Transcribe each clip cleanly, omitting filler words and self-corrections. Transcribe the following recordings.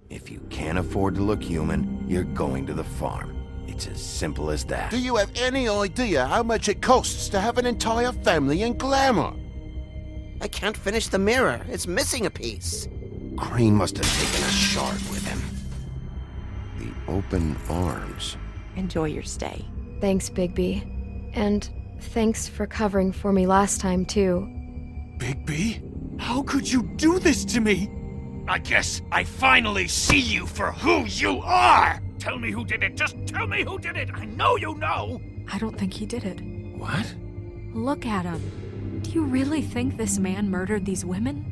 If you can't afford to look human, you're going to the farm. It's as simple as that. Do you have any idea how much it costs to have an entire family in Glamour? I can't finish the mirror. It's missing a piece. Crane must have taken a shard with him. The open arms. Enjoy your stay. Thanks, Bigby. And thanks for covering for me last time, too. Bigby? How could you do this to me? I guess I finally see you for who you are! Tell me who did it! Just tell me who did it! I know you know! I don't think he did it. What? Look at him. Do you really think this man murdered these women?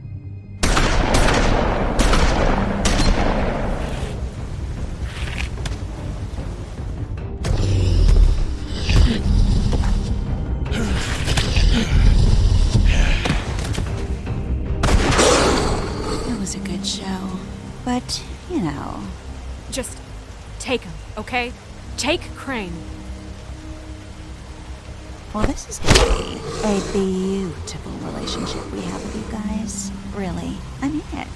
It was a good show. But, you know... Just take him, okay? Take Crane. Well, this is gonna be a beautiful relationship we have with you guys. Really, I mean it.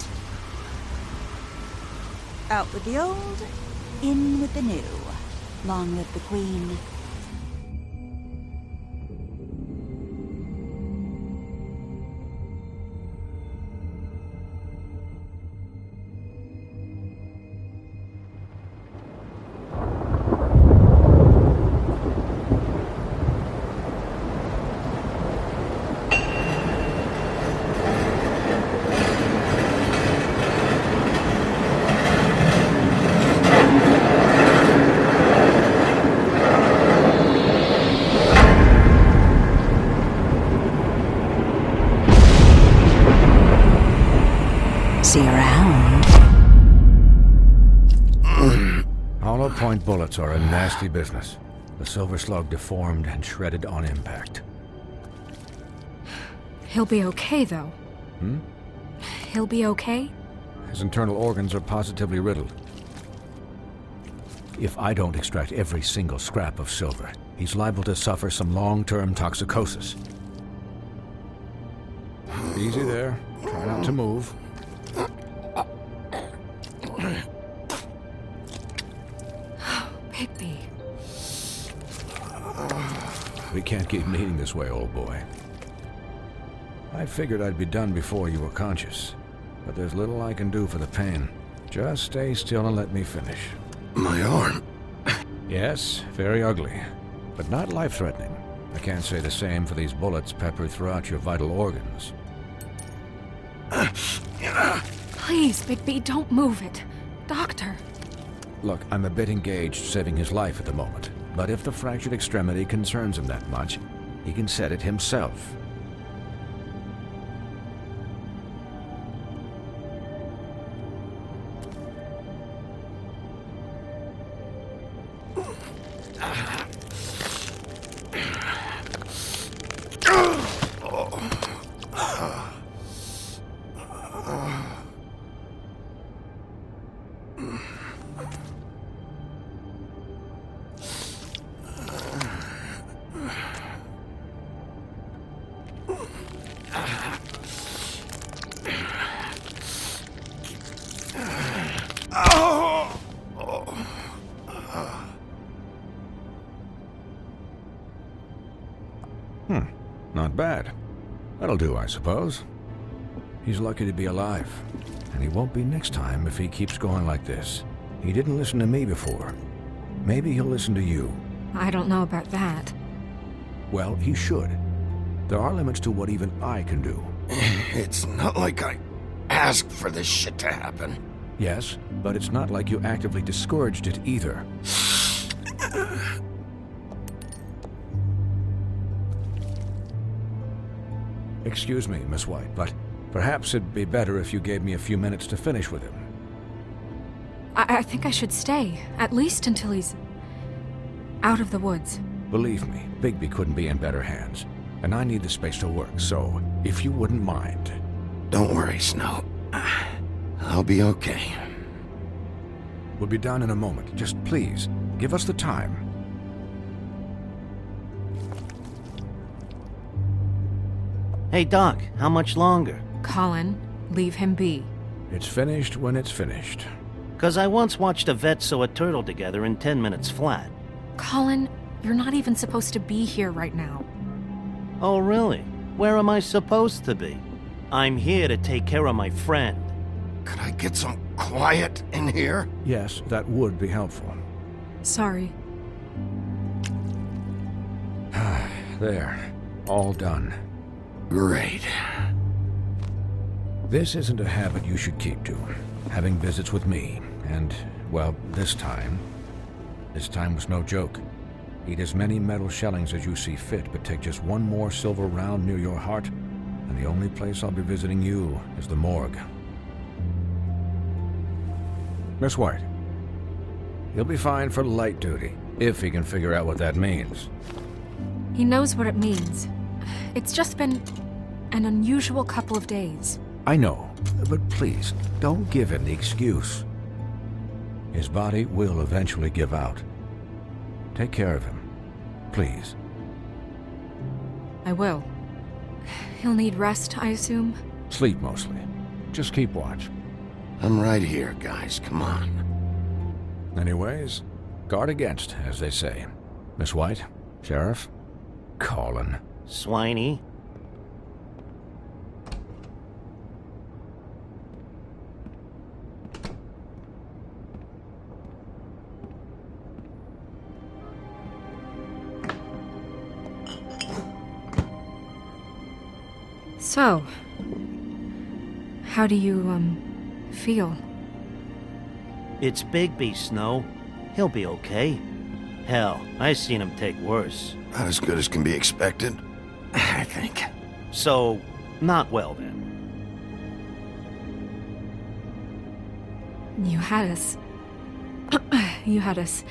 Out with the old, in with the new. Long live the Queen. See you around. Hollow point bullets are a nasty business. The Silver Slug deformed and shredded on impact. He'll be okay, though. He'll be okay? His internal organs are positively riddled. If I don't extract every single scrap of silver, he's liable to suffer some long-term toxicosis. Easy there. Try not to move. Bigby. We can't keep meeting this way, old boy. I figured I'd be done before you were conscious, but there's little I can do for the pain. Just stay still and let me finish. My arm. Yes, very ugly, but not life-threatening. I can't say the same for these bullets peppered throughout your vital organs. Please, Bigby, don't move it. Doctor. Look, I'm a bit engaged saving his life at the moment, but if the fractured extremity concerns him that much, he can set it himself. Not bad. That'll do, I suppose. He's lucky to be alive, and he won't be next time if he keeps going like this. He didn't listen to me before. Maybe he'll listen to you. I don't know about that. Well, he should. There are limits to what even I can do. It's not like I asked for this shit to happen. Yes, but it's not like you actively discouraged it either. Excuse me, Miss White, but perhaps it'd be better if you gave me a few minutes to finish with him. I think I should stay, at least until he's out of the woods. Believe me, Bigby couldn't be in better hands, and I need the space to work, so if you wouldn't mind. Don't worry, Snow. I'll be okay. We'll be done in a moment. Just please, give us the time. Hey, Doc, how much longer? Colin, leave him be. It's finished when it's finished. 'Cause I once watched a vet sew a turtle together in 10 minutes flat. Colin, you're not even supposed to be here right now. Oh, really? Where am I supposed to be? I'm here to take care of my friend. Could I get some quiet in here? Yes, that would be helpful. Sorry. There. All done. Great. This isn't a habit you should keep to. Having visits with me. And, well, this time was no joke. Eat as many metal shellings as you see fit, but take just one more silver round near your heart, and the only place I'll be visiting you is the morgue. Miss White, he'll be fine for light duty, if he can figure out what that means. He knows what it means. It's just been an unusual couple of days. I know, but please, don't give him the excuse. His body will eventually give out. Take care of him, please. I will. He'll need rest, I assume? Sleep mostly. Just keep watch. I'm right here, guys. Come on. Anyways, guard against, as they say. Miss White, Sheriff, Colin. Swiney. So, how do you, feel? It's Bigby, Snow. He'll be okay. Hell, I seen him take worse. Not as good as can be expected, I think. So, not well then. You had us... you had us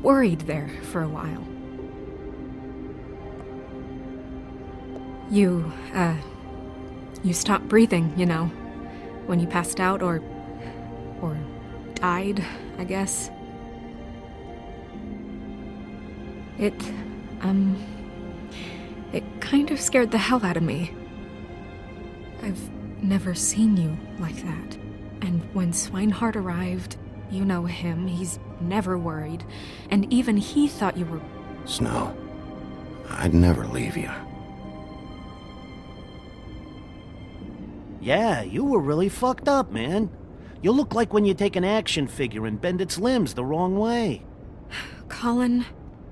worried there for a while. You stopped breathing, you know, when you passed out or died, I guess. It kind of scared the hell out of me. I've never seen you like that. And when Swinehart arrived, you know him, he's never worried. And even he thought you were... Snow, I'd never leave you. Yeah, you were really fucked up, man. You look like when you take an action figure and bend its limbs the wrong way. Colin...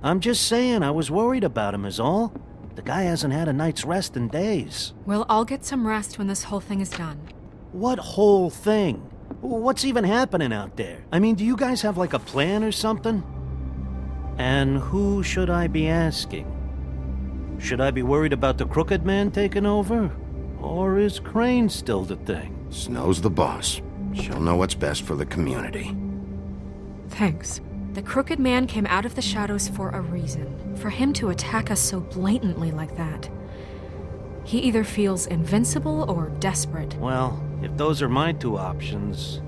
I'm just saying, I was worried about him is all. The guy hasn't had a night's rest in days. We'll all get some rest when this whole thing is done. What whole thing? What's even happening out there? I mean, do you guys have like a plan or something? And who should I be asking? Should I be worried about the Crooked Man taking over? Or is Crane still the thing? Snow's the boss. She'll know what's best for the community. Thanks. The Crooked Man came out of the shadows for a reason. For him to attack us so blatantly like that. He either feels invincible or desperate. Well, if those are my two options,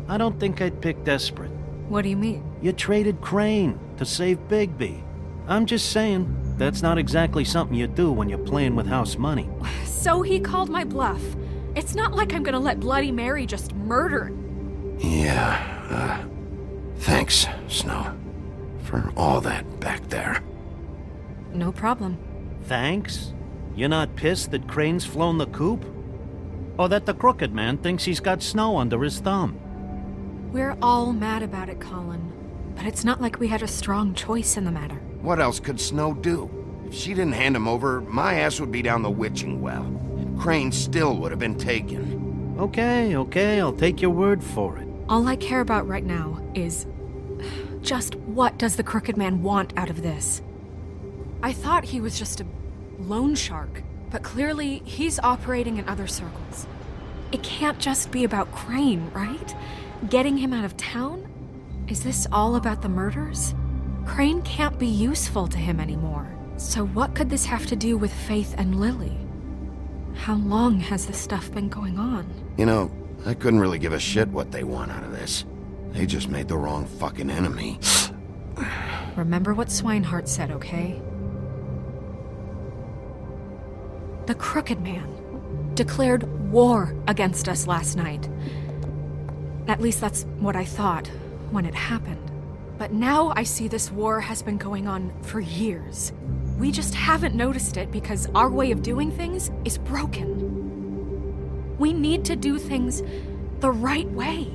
I don't think I'd pick desperate. What do you mean? You traded Crane to save Bigby. I'm just saying, that's not exactly something you do when you're playing with house money. So he called my bluff. It's not like I'm gonna let Bloody Mary just murder... Yeah, thanks, Snow, for all that back there. No problem. Thanks? You're not pissed that Crane's flown the coop? Or that the Crooked Man thinks he's got Snow under his thumb? We're all mad about it, Colin. But it's not like we had a strong choice in the matter. What else could Snow do? If she didn't hand him over, my ass would be down the witching well. Crane still would have been taken. Okay, I'll take your word for it. All I care about right now is... just what does the Crooked Man want out of this? I thought he was just a loan shark, but clearly he's operating in other circles. It can't just be about Crane, right? Getting him out of town? Is this all about the murders? Crane can't be useful to him anymore. So what could this have to do with Faith and Lily? How long has this stuff been going on? You know, I couldn't really give a shit what they want out of this. They just made the wrong fucking enemy. Remember what Swinehart said, okay? The Crooked Man declared war against us last night. At least that's what I thought when it happened. But now I see this war has been going on for years. We just haven't noticed it because our way of doing things is broken. We need to do things the right way.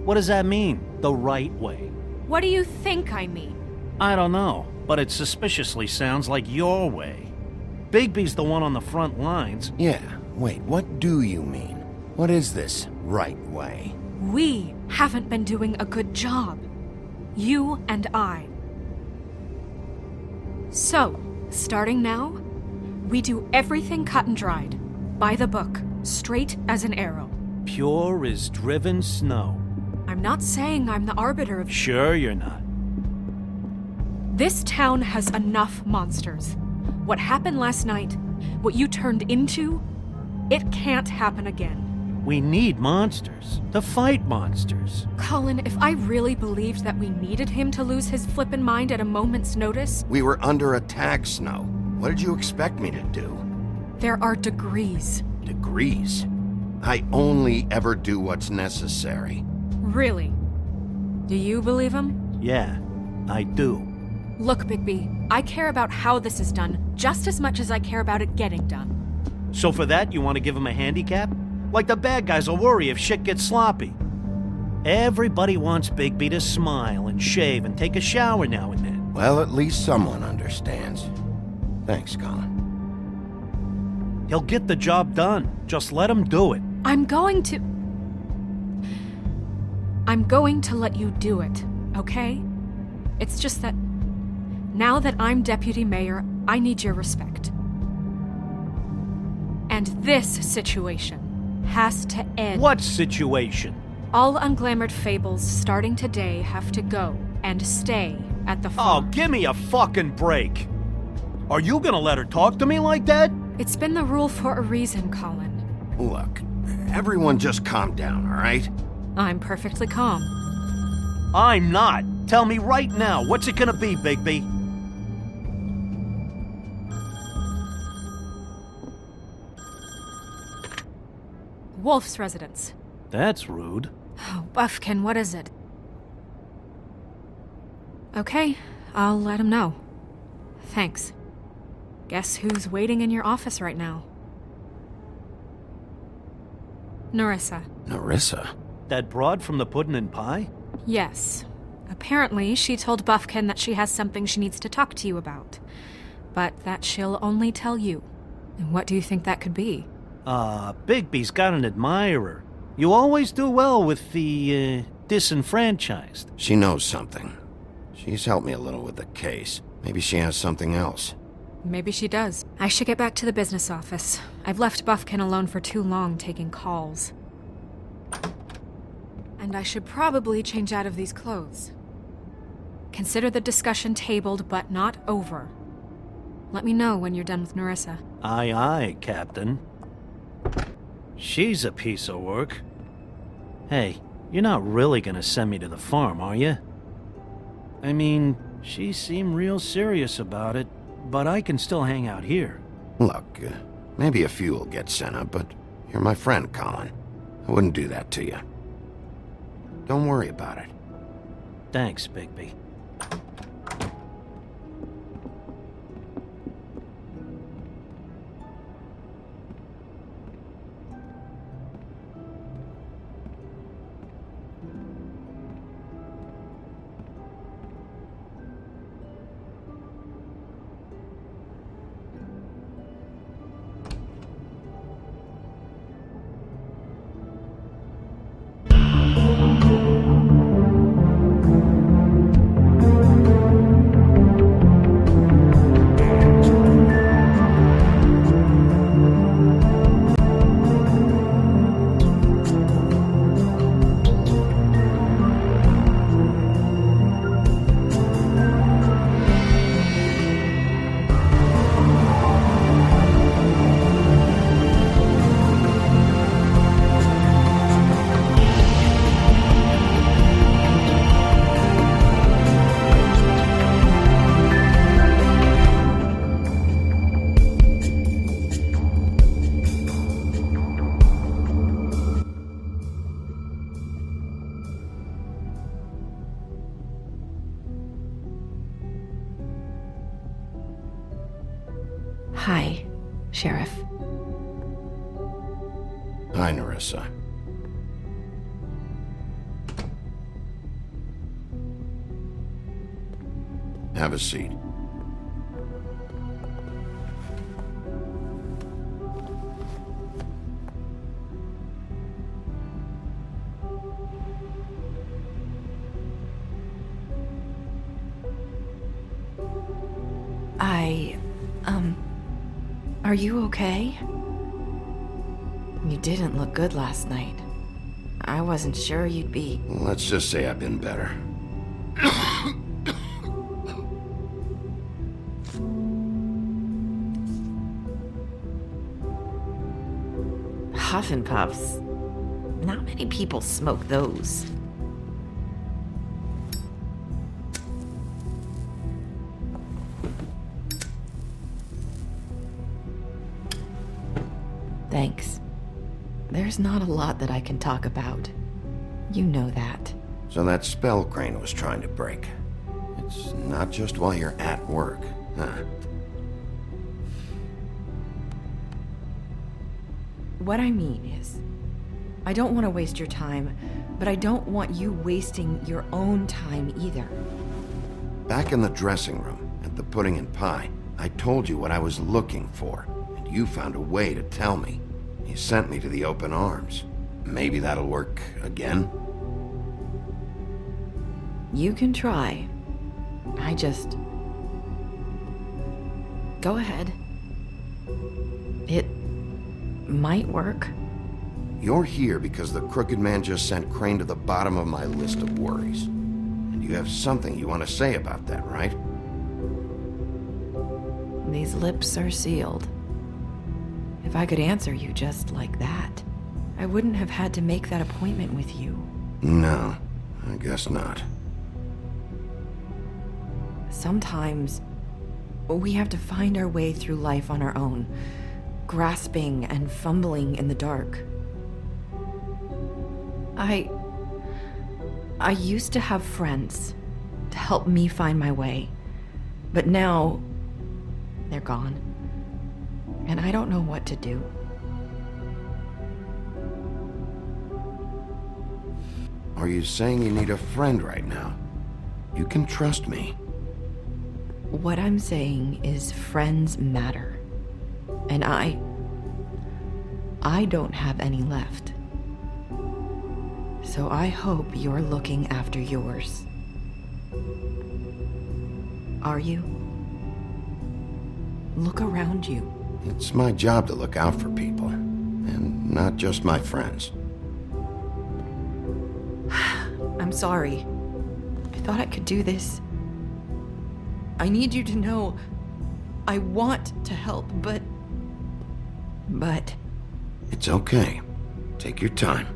What does that mean, the right way? What do you think I mean? I don't know, but it suspiciously sounds like your way. Bigby's the one on the front lines. Yeah, wait, what do you mean? What is this right way? We haven't been doing a good job. You and I. So, starting now, we do everything cut and dried. By the book, straight as an arrow. Pure as driven snow. I'm not saying I'm the arbiter of... Sure you're not. This town has enough monsters. What happened last night, what you turned into, it can't happen again. We need monsters. To fight monsters. Colin, if I really believed that we needed him to lose his flippin' mind at a moment's notice... We were under attack, Snow. What did you expect me to do? There are degrees. Degrees? I only ever do what's necessary. Really? Do you believe him? Yeah, I do. Look, Bigby, I care about how this is done just as much as I care about it getting done. So for that, you want to give him a handicap? Like the bad guys will worry if shit gets sloppy. Everybody wants Bigby to smile and shave and take a shower now and then. Well, at least someone understands. Thanks, Colin. He'll get the job done. Just let him do it. I'm going to let you do it, okay? It's just that now that I'm deputy mayor, I need your respect. And this situation has to end. What situation? All unglamored fables starting today have to go and stay at the Oh, farm. give me a fucking break. Are you gonna let her talk to me like that? It's been the rule for a reason, Colin. Look, everyone just calm down, all right? I'm perfectly calm. I'm not. Tell me right now, what's it gonna be, Bigby? Wolf's residence. That's rude. Oh, Buffkin, what is it? Okay, I'll let him know. Thanks. Guess who's waiting in your office right now? Nerissa. Nerissa? That broad from the puddin' and pie? Yes. Apparently, she told Buffkin that she has something she needs to talk to you about. But that she'll only tell you. And what do you think that could be? Bigby's got an admirer. You always do well with the, disenfranchised. She knows something. She's helped me a little with the case. Maybe she has something else. Maybe she does. I should get back to the business office. I've left Buffkin alone for too long taking calls. And I should probably change out of these clothes. Consider the discussion tabled, but not over. Let me know when you're done with Nerissa. Aye, aye, Captain. She's a piece of work. Hey, you're not really gonna send me to the farm, are you? I mean, she seemed real serious about it, but I can still hang out here. Look, maybe a few will get sent up, but you're my friend, Colin. I wouldn't do that to you. Don't worry about it. Thanks, Bigby. Sheriff. Hi, Nerissa. Have a seat. Are you okay? You didn't look good last night. I wasn't sure you'd be. Let's just say I've been better. Huff and Puffs. Not many people smoke those. Thanks. There's not a lot that I can talk about. You know that. So that spell Crane was trying to break. It's not just while you're at work, huh? What I mean is, I don't want to waste your time, but I don't want you wasting your own time either. Back in the dressing room, at the Pudding and Pie, I told you what I was looking for, and you found a way to tell me. You sent me to the open arms. Maybe that'll work again? You can try. I just... Go ahead. It might work. You're here because the Crooked Man just sent Crane to the bottom of my list of worries. And you have something you want to say about that, right? These lips are sealed. If I could answer you just like that, I wouldn't have had to make that appointment with you. No, I guess not. Sometimes, we have to find our way through life on our own, grasping and fumbling in the dark. I used to have friends to help me find my way, but now they're gone, and I don't know what to do. Are you saying you need a friend right now? You can trust me. What I'm saying is friends matter, and I don't have any left. So I hope you're looking after yours. Are you? Look around you. It's my job to look out for people, and not just my friends. I'm sorry. I thought I could do this. I need you to know I want to help, but... It's okay. Take your time.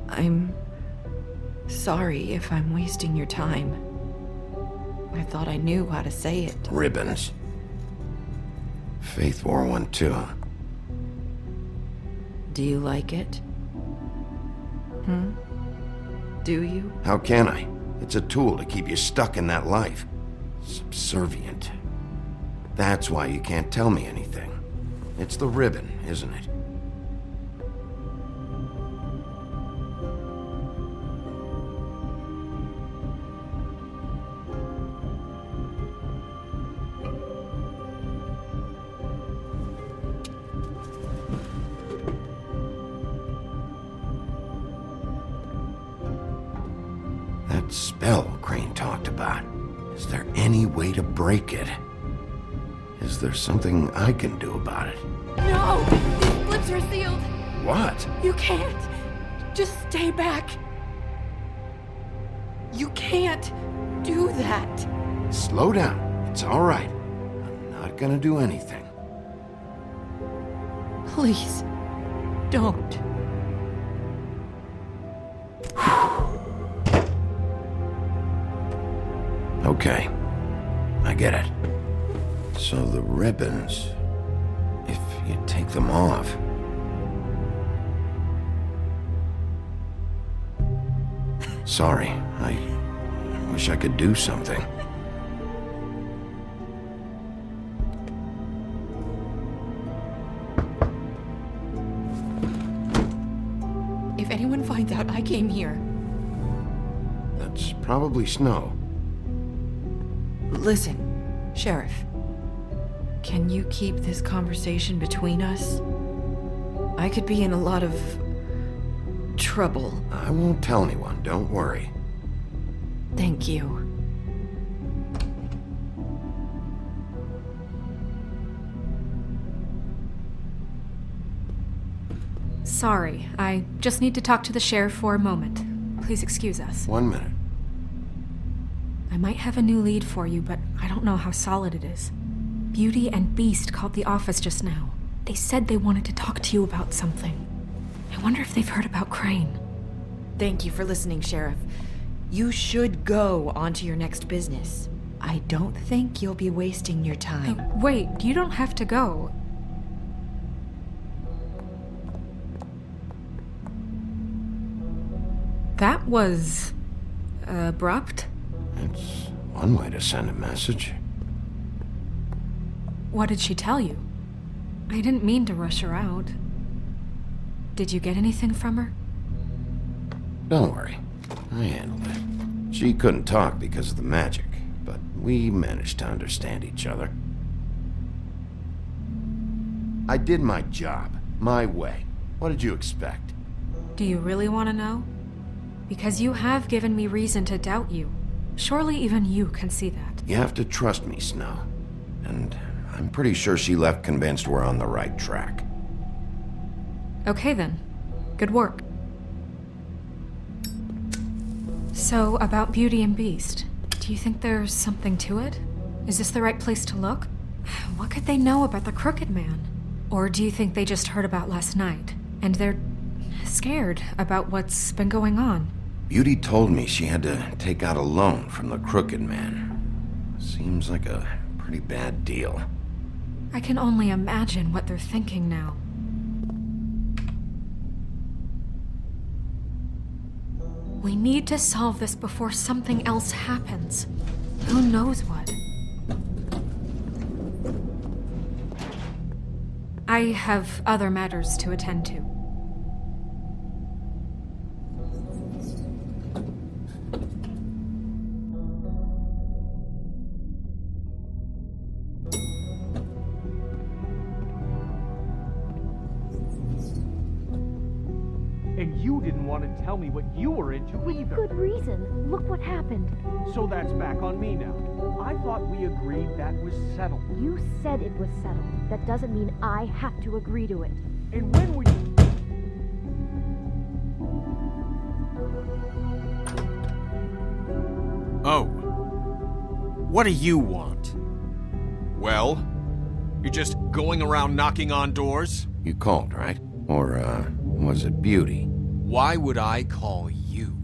I'm sorry if I'm wasting your time. I thought I knew how to say it. Ribbons. Faith wore one too. Do you like it? Do you? How can I? It's a tool to keep you stuck in that life. Subservient. That's why you can't tell me anything. It's the ribbon, isn't it? That spell Crane talked about. Is there any way to break it? Is there something I can do about it? No! These lips are sealed! What? You can't! Just stay back! You can't do that! Slow down. It's all right. I'm not gonna do anything. Please, don't. Okay. I get it. So the ribbons, if you take them off... Sorry, I wish I could do something. If anyone finds out I came here... That's probably Snow. Listen, Sheriff. Can you keep this conversation between us? I could be in a lot of... trouble. I won't tell anyone, don't worry. Thank you. Sorry, I just need to talk to the sheriff for a moment. Please excuse us. 1 minute. I might have a new lead for you, but I don't know how solid it is. Beauty and Beast called the office just now. They said they wanted to talk to you about something. I wonder if they've heard about Crane. Thank you for listening, Sheriff. You should go on to your next business. I don't think you'll be wasting your time. Wait, you don't have to go. That was... abrupt? It's one way to send a message. What did she tell you? I didn't mean to rush her out. Did you get anything from her? Don't worry. I handled it. She couldn't talk because of the magic, but we managed to understand each other. I did my job, my way. What did you expect? Do you really want to know? Because you have given me reason to doubt you. Surely even you can see that. You have to trust me, Snow. And I'm pretty sure she left convinced we're on the right track. Okay then. Good work. So, about Beauty and Beast, do you think there's something to it? Is this the right place to look? What could they know about the Crooked Man? Or do you think they just heard about last night, and they're scared about what's been going on? Beauty told me she had to take out a loan from the Crooked Man. Seems like a pretty bad deal. I can only imagine what they're thinking now. We need to solve this before something else happens. Who knows what? I have other matters to attend to. And you didn't want to tell me what you were into either. Good reason. Look what happened. So that's back on me now. I thought we agreed that was settled. You said it was settled. That doesn't mean I have to agree to it. And when were you... Oh. What do you want? Well? You're just going around knocking on doors? You called, right? Or, was it Beauty? Why would I call you?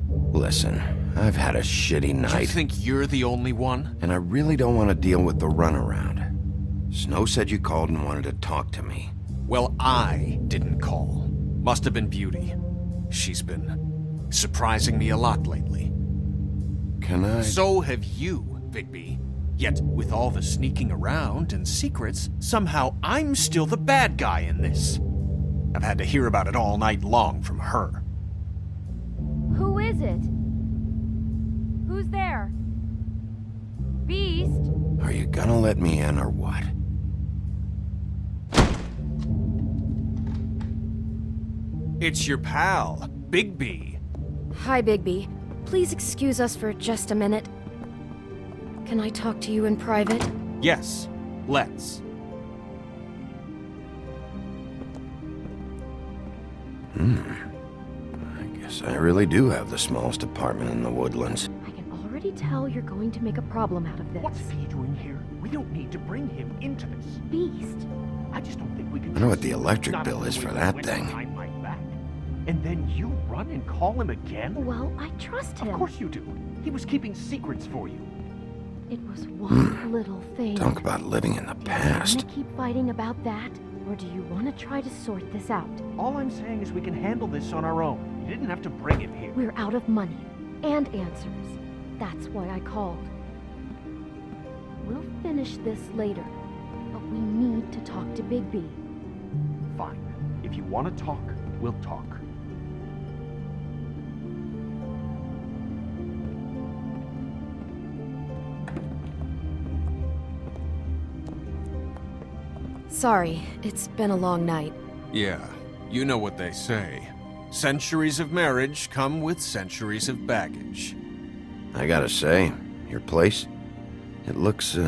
Listen, I've had a shitty night. You think you're the only one? And I really don't want to deal with the runaround. Snow said you called and wanted to talk to me. Well, I didn't call. Must have been Beauty. She's been surprising me a lot lately. Can I... So have you, Bigby. Yet, with all the sneaking around and secrets, somehow I'm still the bad guy in this. I've had to hear about it all night long from her. Who is it? Who's there? Beast? Are you gonna let me in or what? It's your pal, Bigby. Hi, Bigby. Please excuse us for just a minute. Can I talk to you in private? Yes, let's. I guess I really do have the smallest apartment in the Woodlands. I can already tell you're going to make a problem out of this. What's he doing here? We don't need to bring him into this. Beast. I just don't think we can... I know what the trust him. electric Not bill after is for we that went thing. behind my back. And then you run and call him again? Well, I trust him. Of course you do. He was keeping secrets for you. It was one little thing. Talk about living in the past. Do you want to keep fighting about that? Or do you want to try to sort this out? All I'm saying is we can handle this on our own. You didn't have to bring him here. We're out of money and answers. That's why I called. We'll finish this later, but we need to talk to Bigby. Fine. If you want to talk, we'll talk. Sorry, it's been a long night. Yeah, you know what they say. Centuries of marriage come with centuries of baggage. I gotta say, your place, it looks,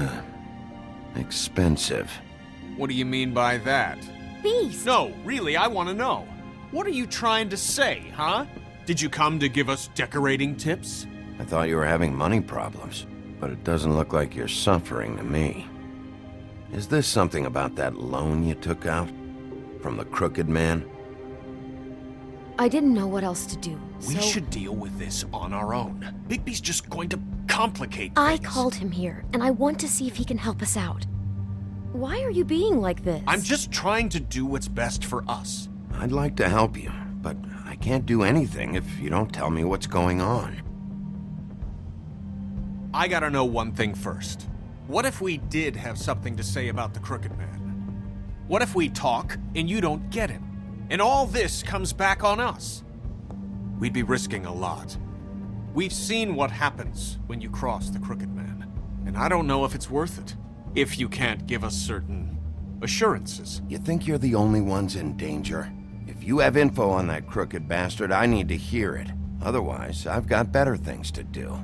expensive. What do you mean by that? Beast! No, really, I want to know. What are you trying to say, huh? Did you come to give us decorating tips? I thought you were having money problems, but it doesn't look like you're suffering to me. Is this something about that loan you took out? From the Crooked Man? I didn't know what else to do, We so should deal with this on our own. Bigby's just going to complicate things. I called him here, and I want to see if he can help us out. Why are you being like this? I'm just trying to do what's best for us. I'd like to help you, but I can't do anything if you don't tell me what's going on. I gotta know one thing first. What if we did have something to say about the Crooked Man? What if we talk and you don't get him? And all this comes back on us? We'd be risking a lot. We've seen what happens when you cross the Crooked Man, and I don't know if it's worth it, if you can't give us certain assurances. You think you're the only ones in danger? If you have info on that crooked bastard, I need to hear it. Otherwise, I've got better things to do.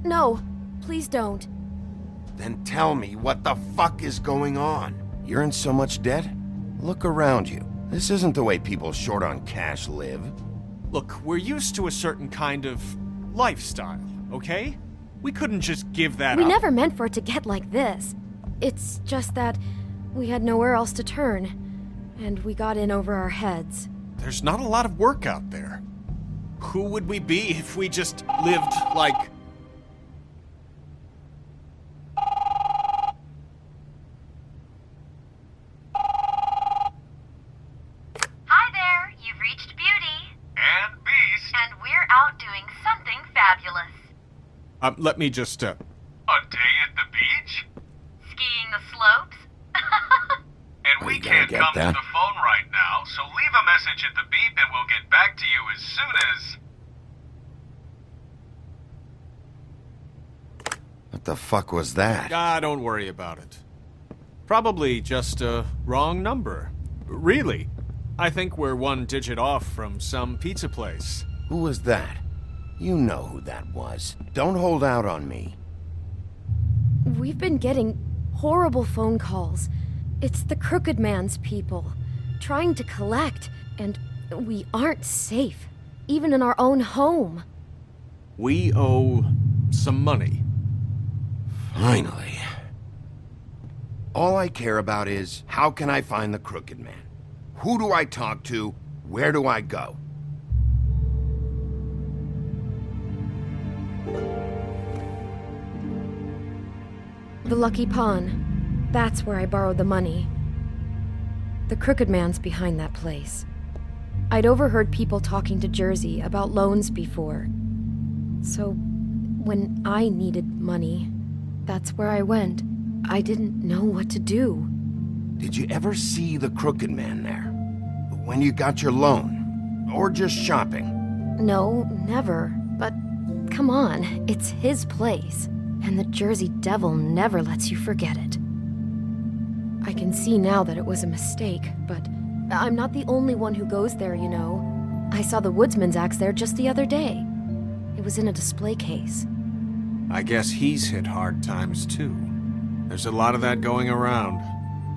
No, please don't. Then tell me what the fuck is going on? You're in so much debt? Look around you. This isn't the way people short on cash live. Look, we're used to a certain kind of lifestyle, okay? We couldn't just give that We up. never meant for it to get like this. It's just that we had nowhere else to turn, and we got in over our heads. There's not a lot of work out there. Who would we be if we just lived like... Hi there, you've reached Beauty. And Beast. And we're out doing something fabulous. Let me just, A day at the beach? Skiing the slopes? And we can't come to the phone right now, so leave a message at the beep and we'll get back to you as soon as... What the fuck was that? don't worry about it. Probably just a wrong number. Really. I think we're one digit off from some pizza place. Who was that? You know who that was. Don't hold out on me. We've been getting horrible phone calls. It's the Crooked Man's people, trying to collect, and we aren't safe, even in our own home. We owe some money. Finally. All I care about is, how can I find the Crooked Man? Who do I talk to? Where do I go? The Lucky Pawn. That's where I borrowed the money. The Crooked Man's behind that place. I'd overheard people talking to Jersey about loans before. So, when I needed money, that's where I went. I didn't know what to do. Did you ever see the Crooked Man there? When you got your loan? Or just shopping? No, never. But come on, it's his place. And the Jersey Devil never lets you forget it. I can see now that it was a mistake, but I'm not the only one who goes there, you know. I saw the Woodsman's axe there just the other day. It was in a display case. I guess he's hit hard times too. There's a lot of that going around.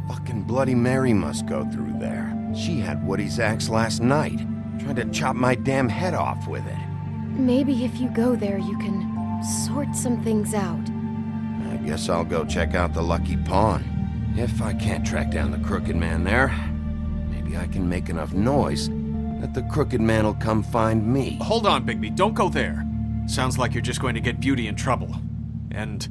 Fucking Bloody Mary must go through there. She had Woody's axe last night. Tried to chop my damn head off with it. Maybe if you go there, you can sort some things out. I guess I'll go check out the Lucky Pawn. If I can't track down the Crooked Man there, maybe I can make enough noise that the Crooked Man will come find me. Hold on, Bigby, don't go there. Sounds like you're just going to get Beauty in trouble. And...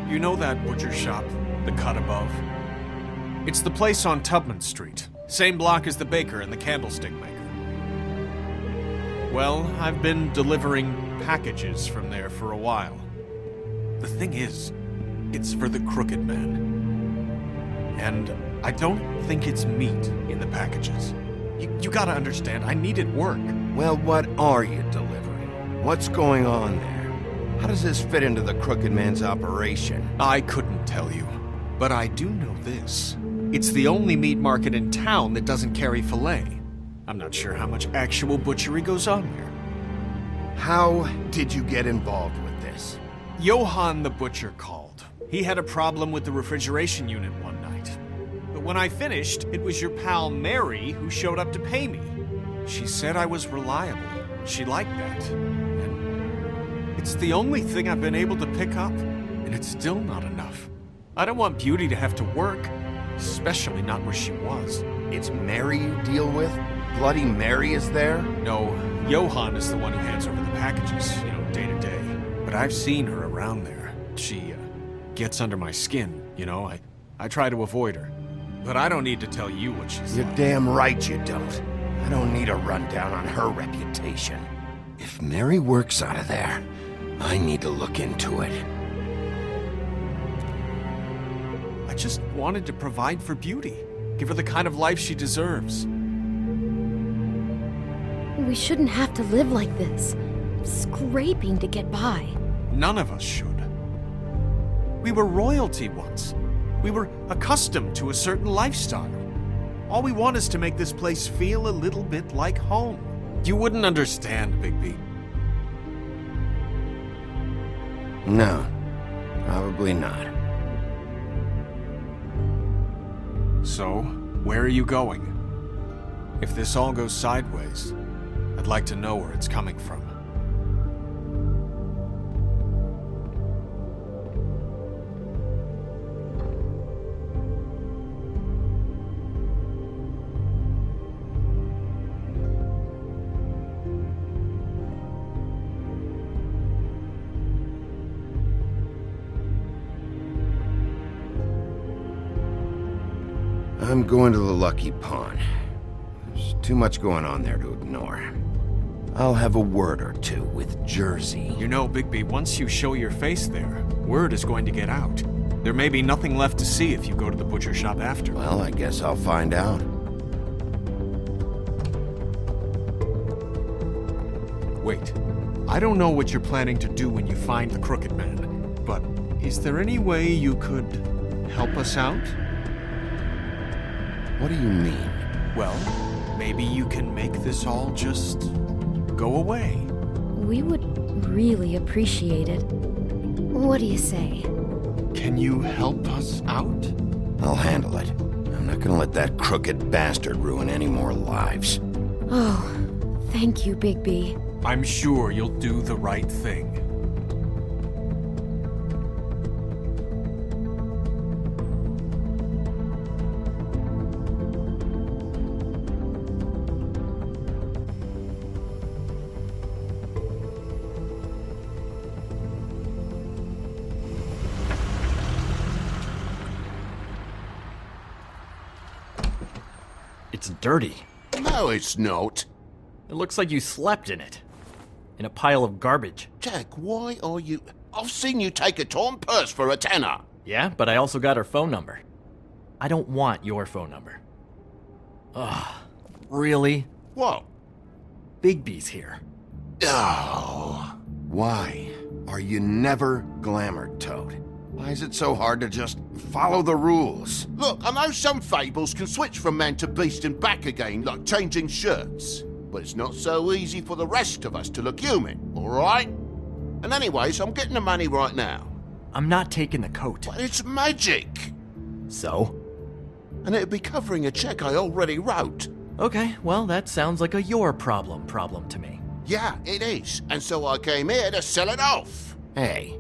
you know that butcher shop, the cut above? It's the place on Tubman Street. Same block as the baker and the candlestick maker. Well, I've been delivering packages from there for a while. The thing is, it's for the Crooked Man. And I don't think it's meat in the packages. You gotta understand, I needed work. Well, what are you delivering? What's going on there? How does this fit into the Crooked Man's operation? I couldn't tell you, but I do know this. It's the only meat market in town that doesn't carry filet. I'm not sure how much actual butchery goes on there. How did you get involved with this? Johann the butcher called. He had a problem with the refrigeration unit one night. But when I finished, it was your pal Mary who showed up to pay me. She said I was reliable. She liked that. And it's the only thing I've been able to pick up, and it's still not enough. I don't want Beauty to have to work, especially not where she was. It's Mary you deal with? Bloody Mary is there? No, Johann is the one who hands over the packages, day to day. But I've seen her around there. She, gets under my skin, I try to avoid her. But I don't need to tell you what she's You're like. damn right you don't. I don't need a rundown on her reputation. If Mary works out of there, I need to look into it. I just wanted to provide for Beauty. Give her the kind of life she deserves. We shouldn't have to live like this, scraping to get by. None of us should. We were royalty once. We were accustomed to a certain lifestyle. All we want is to make this place feel a little bit like home. You wouldn't understand, Bigby. No, probably not. So, where are you going? If this all goes sideways, I'd like to know where it's coming from. I'm going to the Lucky Pawn. There's too much going on there to ignore. I'll have a word or two with Jersey. You know, Bigby, once you show your face there, word is going to get out. There may be nothing left to see if you go to the butcher shop after. Well, I guess I'll find out. Wait. I don't know what you're planning to do when you find the Crooked Man, but is there any way you could help us out? What do you mean? Well, maybe you can make this all just go away. We would really appreciate it. What do you say? Can you help us out? I'll handle it. I'm not gonna let that crooked bastard ruin any more lives. Oh, thank you, Bigby. I'm sure you'll do the right thing. It's dirty. No, it's not. It looks like you slept in it. In a pile of garbage. Jack, why are you... I've seen you take a torn purse for a tenner. Yeah, but I also got her phone number. I don't want your phone number. Ugh, really? What? Bigby's here. Oh. Why are you never glamored, Toad? Why is it so hard to just follow the rules? Look, I know some fables can switch from man to beast and back again, like changing shirts. But it's not so easy for the rest of us to look human, alright? And anyways, I'm getting the money right now. I'm not taking the coat. But it's magic! So? And it'd be covering a check I already wrote. Okay, well, that sounds like a your problem to me. Yeah, it is. And so I came here to sell it off. Hey,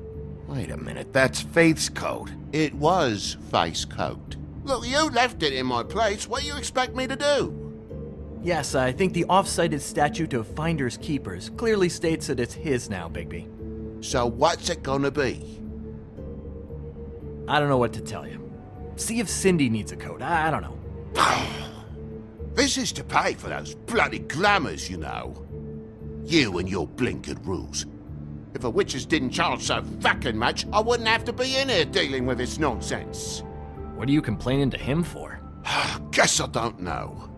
wait a minute, that's Faith's coat. It was Faith's coat. Look, you left it in my place. What do you expect me to do? Yes, I think the off-cited statute of Finders Keepers clearly states that it's his now, Bigby. So what's it gonna be? I don't know what to tell you. See if Cindy needs a coat. I don't know. This is to pay for those bloody glamours, you know. You and your blinkered rules. If the witches didn't charge so fucking much, I wouldn't have to be in here dealing with this nonsense. What are you complaining to him for? Guess I don't know.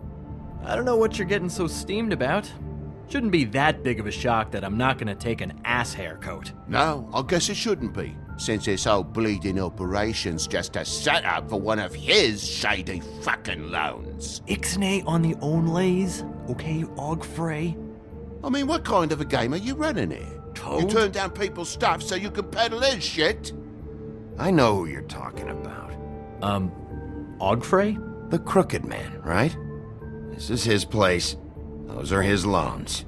I don't know what you're getting so steamed about. Shouldn't be that big of a shock that I'm not gonna take an ass haircut. No, I guess it shouldn't be, since this whole bleeding operation's just a setup for one of his shady fucking loans. Ixnay on the own lays, okay, Ogfrey? I mean, what kind of a game are you running here? Toad? You turn down people's stuff so you can peddle his shit? I know who you're talking about. Ogfrey? The Crooked Man, right? This is his place. Those are his loans.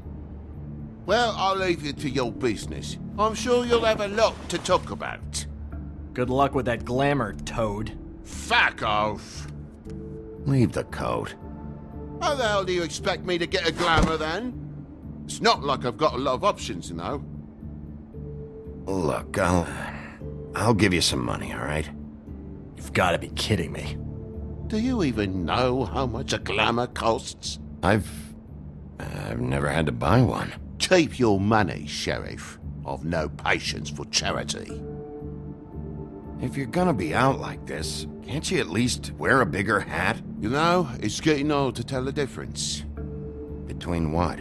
Well, I'll leave you to your business. I'm sure you'll have a lot to talk about. Good luck with that glamour, Toad. Fuck off. Leave the coat. How the hell do you expect me to get a glamour then? It's not like I've got a lot of options, you know. Look, I'll give you some money, all right? You've gotta be kidding me. Do you even know how much a glamour costs? I've never had to buy one. Keep your money, Sheriff. I've no patience for charity. If you're gonna be out like this, can't you at least wear a bigger hat? You know, it's getting old to tell the difference. Between what?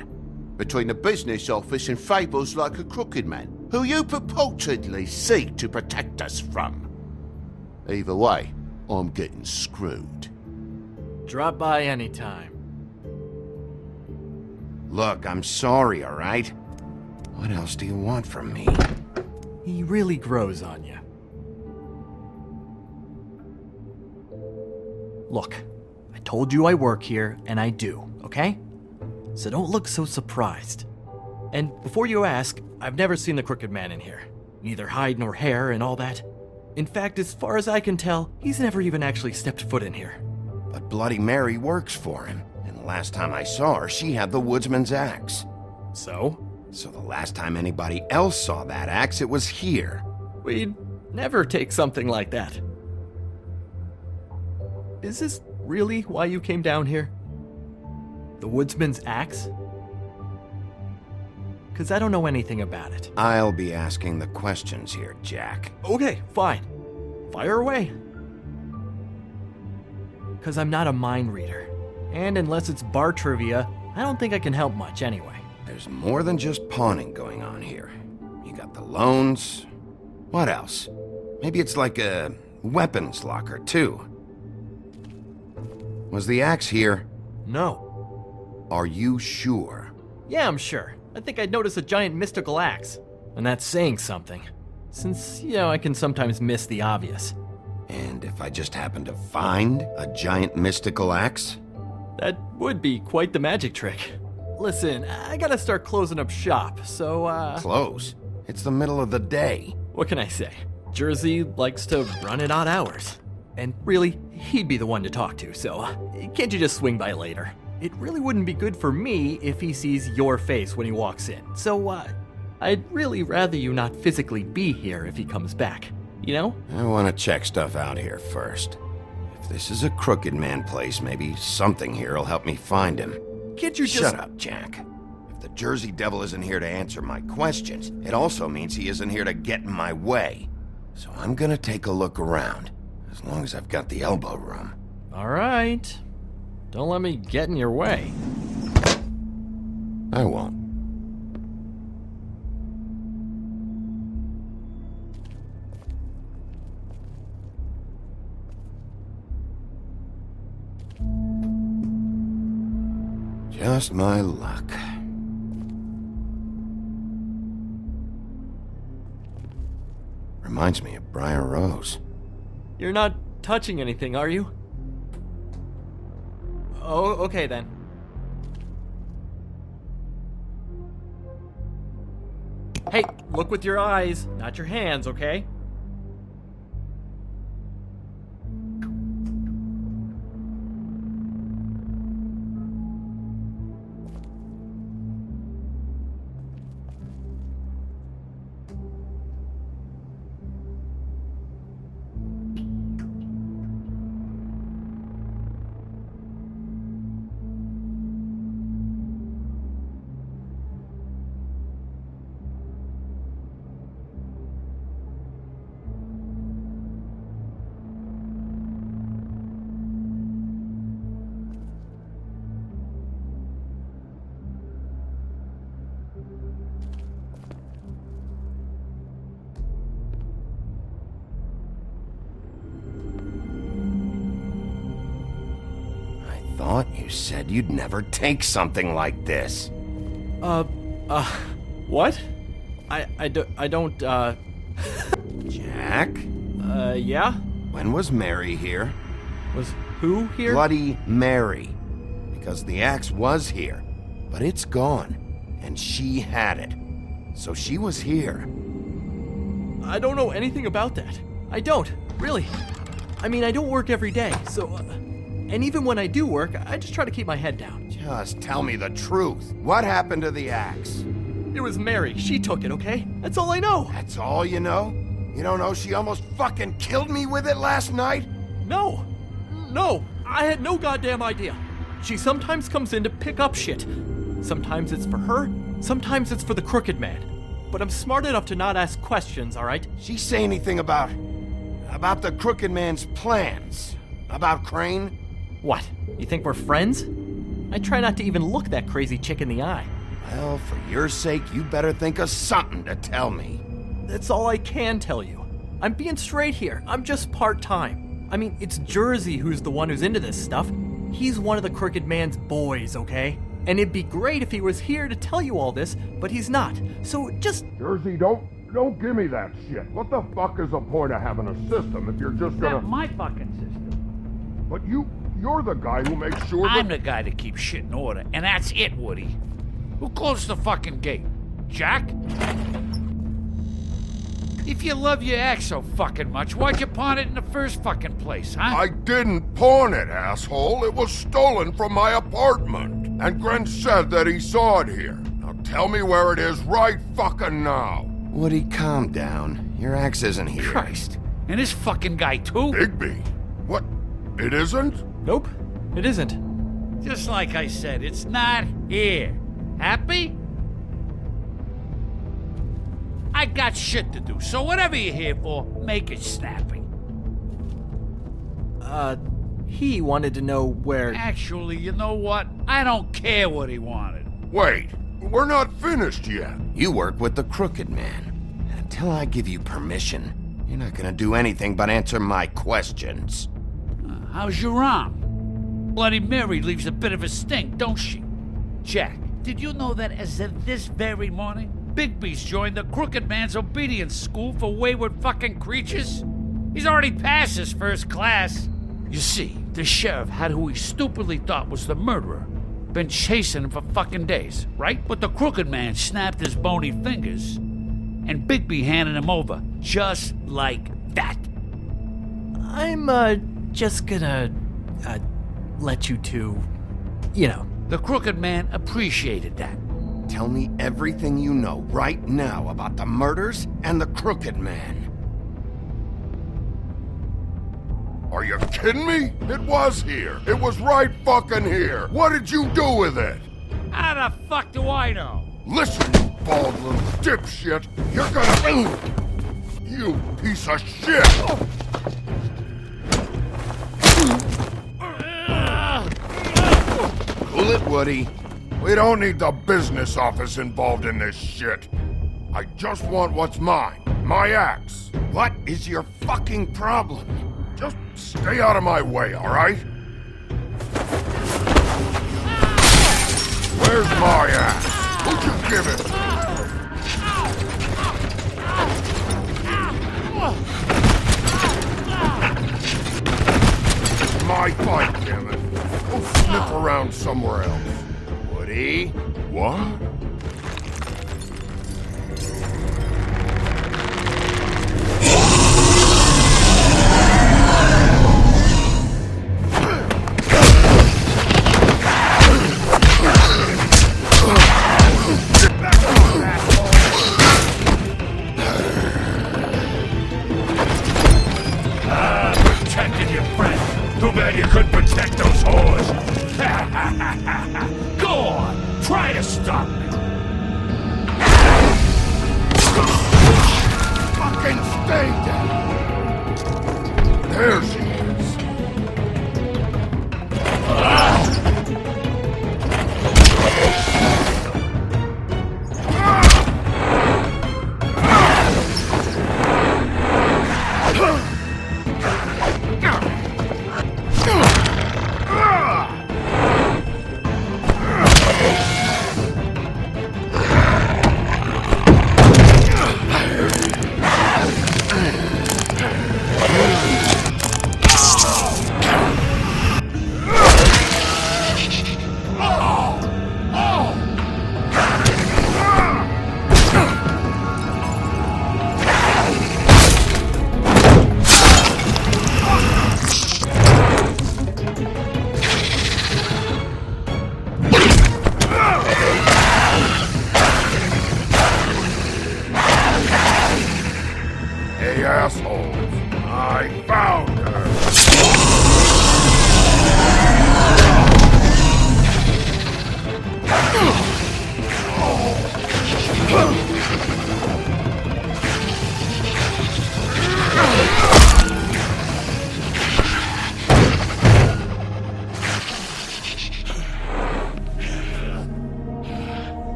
Between a business office and fables like a Crooked Man, who you purportedly seek to protect us from. Either way, I'm getting screwed. Drop by anytime. Look, I'm sorry, all right? What else do you want from me? He really grows on you. Look, I told you I work here, and I do, okay? So don't look so surprised. And before you ask, I've never seen the Crooked Man in here. Neither hide nor hair and all that. In fact, as far as I can tell, he's never even actually stepped foot in here. But Bloody Mary works for him, and the last time I saw her, she had the woodsman's axe. So? So the last time anybody else saw that axe, it was here. We'd never take something like that. Is this really why you came down here? The woodsman's axe? 'Cause I don't know anything about it. I'll be asking the questions here, Jack. Okay, fine. Fire away. 'Cause I'm not a mind reader. And unless it's bar trivia, I don't think I can help much anyway. There's more than just pawning going on here. You got the loans. What else? Maybe it's like a weapons locker, too. Was the axe here? No. Are you sure? Yeah, I'm sure. I think I'd notice a giant mystical axe. And that's saying something. Since, I can sometimes miss the obvious. And if I just happen to find a giant mystical axe? That would be quite the magic trick. Listen, I gotta start closing up shop, so, Close? It's the middle of the day. What can I say? Jersey likes to run at odd hours. And really, he'd be the one to talk to, so can't you just swing by later? It really wouldn't be good for me if he sees your face when he walks in, so, I'd really rather you not physically be here if he comes back, you know? I want to check stuff out here first. If this is a Crooked Man place, maybe something here will help me find him. Can't you just— Shut up, Jack. If the Jersey Devil isn't here to answer my questions, it also means he isn't here to get in my way. So I'm gonna take a look around, as long as I've got the elbow room. All right. Don't let me get in your way. I won't. Just my luck. Reminds me of Briar Rose. You're not touching anything, are you? Oh, okay then. Hey, look with your eyes, not your hands, okay? thought you said you'd never take something like this. What? I don't, Jack? Yeah? When was Mary here? Was who here? Bloody Mary. Because the axe was here, but it's gone, and she had it. So she was here. I don't know anything about that. I don't, really. I mean, I don't work every day, so... and even when I do work, I just try to keep my head down. Just tell me the truth. What happened to the axe? It was Mary. She took it, okay? That's all I know. That's all you know? You don't know she almost fucking killed me with it last night? No. No, I had no goddamn idea. She sometimes comes in to pick up shit. Sometimes it's for her, sometimes it's for the Crooked Man. But I'm smart enough to not ask questions, all right? She say anything about the Crooked Man's plans? About Crane? What? You think we're friends? I try not to even look that crazy chick in the eye. Well, for your sake, you better think of something to tell me. That's all I can tell you. I'm being straight here. I'm just part-time. I mean, it's Jersey who's the one who's into this stuff. He's one of the Crooked Man's boys, okay? And it'd be great if he was here to tell you all this, but he's not. So just... Jersey, don't give me that shit. What the fuck is the point of having a system if you're just gonna... Not my fucking system. But you're the guy who makes sure I'm the guy that keeps shit in order, and that's it, Woody. Who closed the fucking gate? Jack? If you love your axe so fucking much, why'd you pawn it in the first fucking place, huh? I didn't pawn it, asshole. It was stolen from my apartment. And Gren said that he saw it here. Now tell me where it is right fucking now. Woody, calm down. Your axe isn't here. Christ. And this fucking guy, too? Bigby? What? It isn't? Nope, it isn't. Just like I said, it's not here. Happy? I got shit to do, so whatever you're here for, make it snappy. He wanted to know where... Actually, you know what? I don't care what he wanted. Wait, we're not finished yet. You work with the Crooked Man. And until I give you permission, you're not gonna do anything but answer my questions. How's your arm? Bloody Mary leaves a bit of a stink, don't she? Jack, did you know that as of this very morning, Bigby's joined the Crooked Man's obedience school for wayward fucking creatures? He's already passed his first class. You see, the sheriff had who he stupidly thought was the murderer. Been chasing him for fucking days, right? But the Crooked Man snapped his bony fingers, and Bigby handed him over, just like that. I'm, just gonna, let you two, you know. The Crooked Man appreciated that. Tell me everything you know right now about the murders and the Crooked Man. Are you kidding me? It was here. It was right fucking here. What did you do with it? How the fuck do I know? Listen, you bald little dipshit. You're gonna... You piece of shit! Cool it, Woody. We don't need the business office involved in this shit. I just want what's mine. My axe. What is your fucking problem? Just stay out of my way, all right? Where's my axe? Who'd you give it? It's my fight, damn it. Go sniff around somewhere else. Woody? What? Protected your friend. Too bad you couldn't protect those whores. Go on, try to stop me. Fucking stay down. There she is. Hey, assholes. I found her.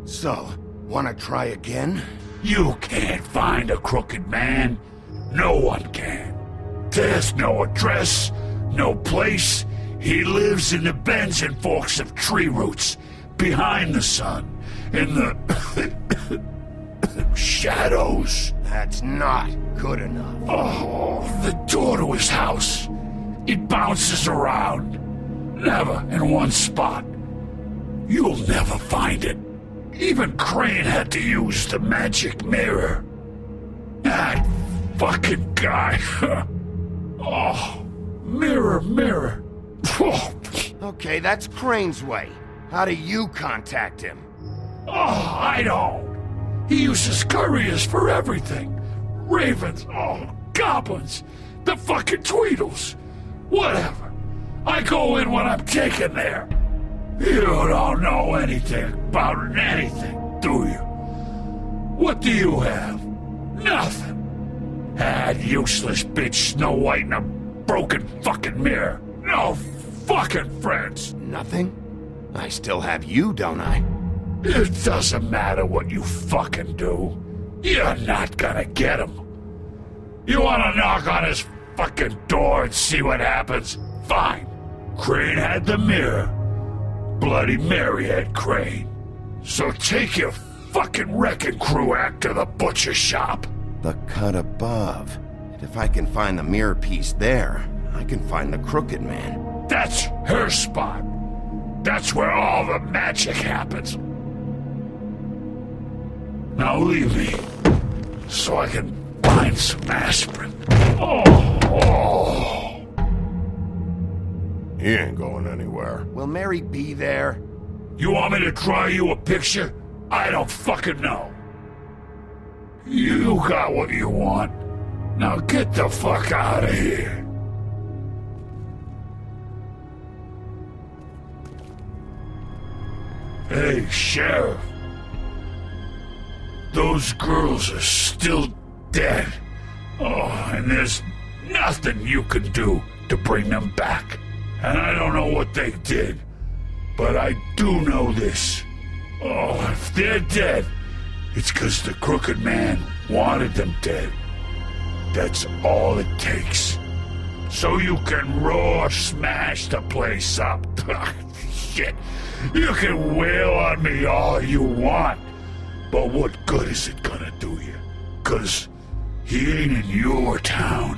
So, wanna try again? You can't find a crooked man. No one can. There's no address, no place. He lives in the bends and forks of tree roots, behind the sun, in the shadows. That's not good enough. Oh, the door to his house. It bounces around. Never in one spot. You'll never find it. Even Crane had to use the magic mirror. That fucking guy. Oh, mirror, mirror. Okay, that's Crane's way. How do you contact him? Oh, I don't. He uses couriers for everything. Ravens, goblins, the fucking Tweedles. Whatever. I go in when I'm taken there. You don't know anything about anything, do you? What do you have? Nothing. That useless bitch Snow White and a broken fucking mirror. No fucking friends. Nothing? I still have you, don't I? It doesn't matter what you fucking do. You're not gonna get him. You wanna knock on his fucking door and see what happens? Fine. Crane had the mirror. Bloody Mary had Crane. So take your fucking wrecking crew act to the butcher shop. The cut above. And if I can find the mirror piece there, I can find the Crooked Man. That's her spot. That's where all the magic happens. Now leave me, so I can find some aspirin. Oh. He ain't going anywhere. Will Mary be there? You want me to draw you a picture? I don't fucking know. You got what you want. Now get the fuck out of here. Hey, Sheriff. Those girls are still dead. Oh, and there's nothing you can do to bring them back. And I don't know what they did, but I do know this. Oh, if they're dead, it's 'cause the Crooked Man wanted them dead. That's all it takes. So you can roar smash the place up. Shit, you can wail on me all you want, but what good is it gonna do you? 'Cause he ain't in your town,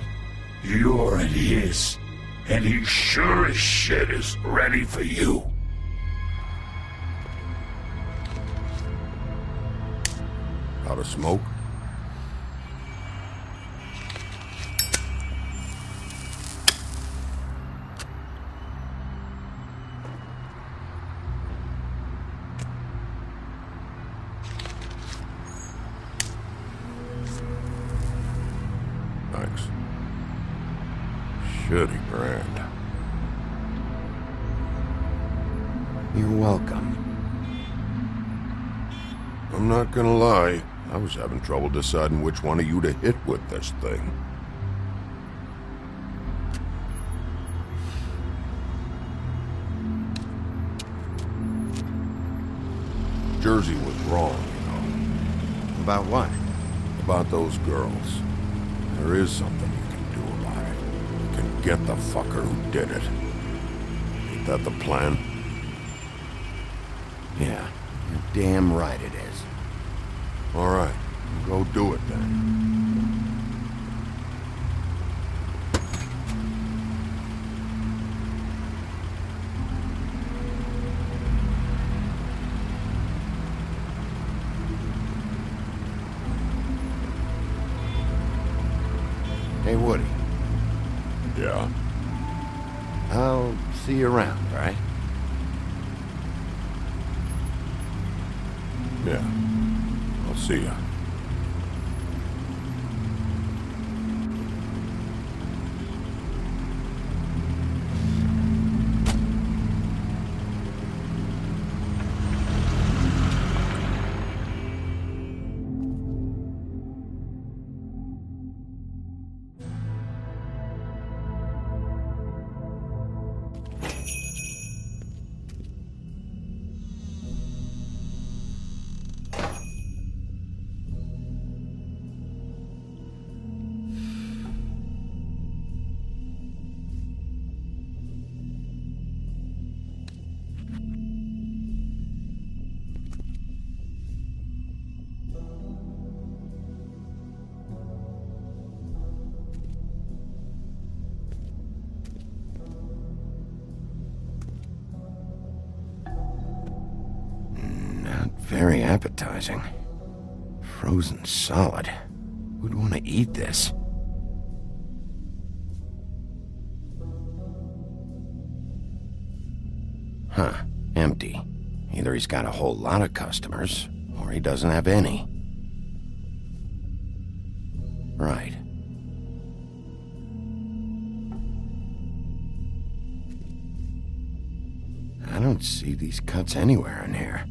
you're in his. And he sure as shit is ready for you. Out of smoke? Thanks. Shitty brand. You're welcome. I'm not gonna lie, I was having trouble deciding which one of you to hit with this thing. Jersey was wrong, you know. About what? About those girls. There is something you can do about it. You can get the fucker who did it. Ain't that the plan? Yeah, you're damn right it is. All right, go do it then. Hey, Woody. Yeah? I'll see you around, all right? Yeah. I'll see ya. Very appetizing. Frozen solid. Who'd want to eat this? Huh. Empty. Either he's got a whole lot of customers, or he doesn't have any. Right. I don't see these cuts anywhere in here.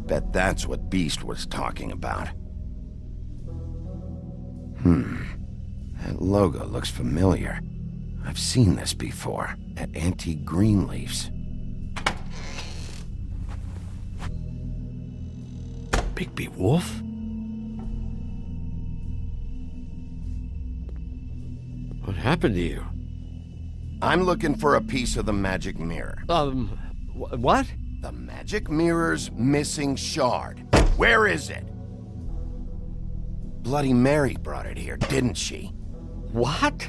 Bet that's what Beast was talking about. That logo looks familiar. I've seen this before, at Antique Greenleaf's. Bigby Wolf? What happened to you? I'm looking for a piece of the magic mirror. What? The magic mirror's missing shard. Where is it? Bloody Mary brought it here, didn't she? What?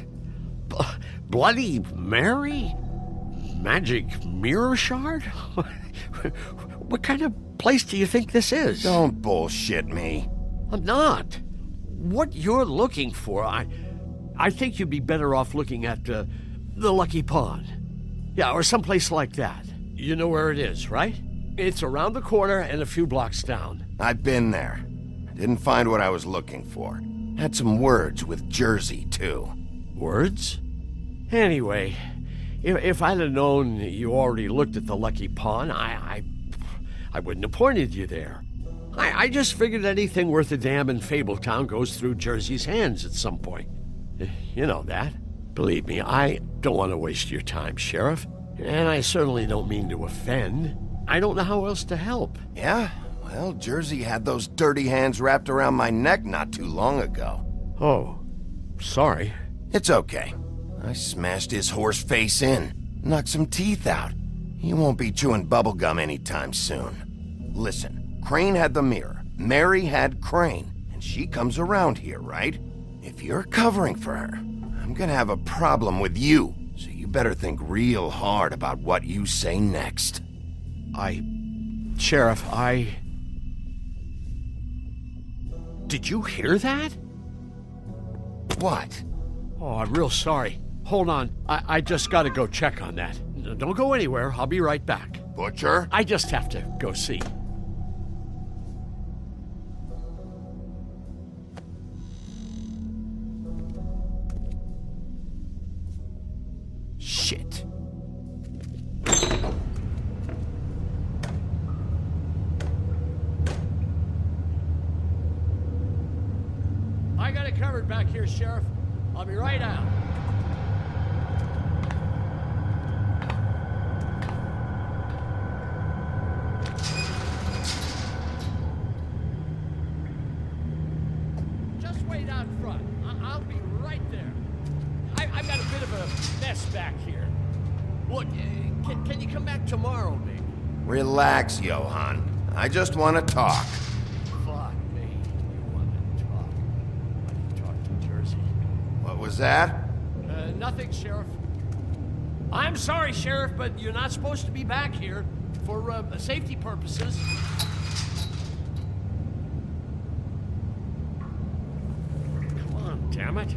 Bloody Mary? Magic mirror shard? What kind of place do you think this is? Don't bullshit me. I'm not. What you're looking for, I think you'd be better off looking at the Lucky Pawn. Yeah, or someplace like that. You know where it is, right? It's around the corner and a few blocks down. I've been there. Didn't find what I was looking for. Had some words with Jersey, too. Words? Anyway, if I'd have known you already looked at the Lucky Pawn, I wouldn't have pointed you there. I just figured anything worth a damn in Fabletown goes through Jersey's hands at some point. You know that. Believe me, I don't want to waste your time, Sheriff. And I certainly don't mean to offend. I don't know how else to help. Yeah? Well, Jersey had those dirty hands wrapped around my neck not too long ago. Oh, sorry. It's okay. I smashed his horse face in, knocked some teeth out. He won't be chewing bubblegum anytime soon. Listen, Crane had the mirror. Mary had Crane, and she comes around here, right? If you're covering for her, I'm gonna have a problem with you. So you better think real hard about what you say next. Sheriff, Did you hear that? What? Oh, I'm real sorry. Hold on. I just gotta go check on that. Don't go anywhere. I'll be right back. Butcher? I just have to go see. Shit. I got it covered back here, Sheriff. I'll be right out. Just wait out front. I'll be right there. I've got a bit of a mess back here. Look, can you come back tomorrow, maybe? Relax, Johann. I just want to talk. Fuck me. You want to talk? Let me talk to Jersey. What was that? Nothing, Sheriff. I'm sorry, Sheriff, but you're not supposed to be back here for safety purposes. Come on, damn it.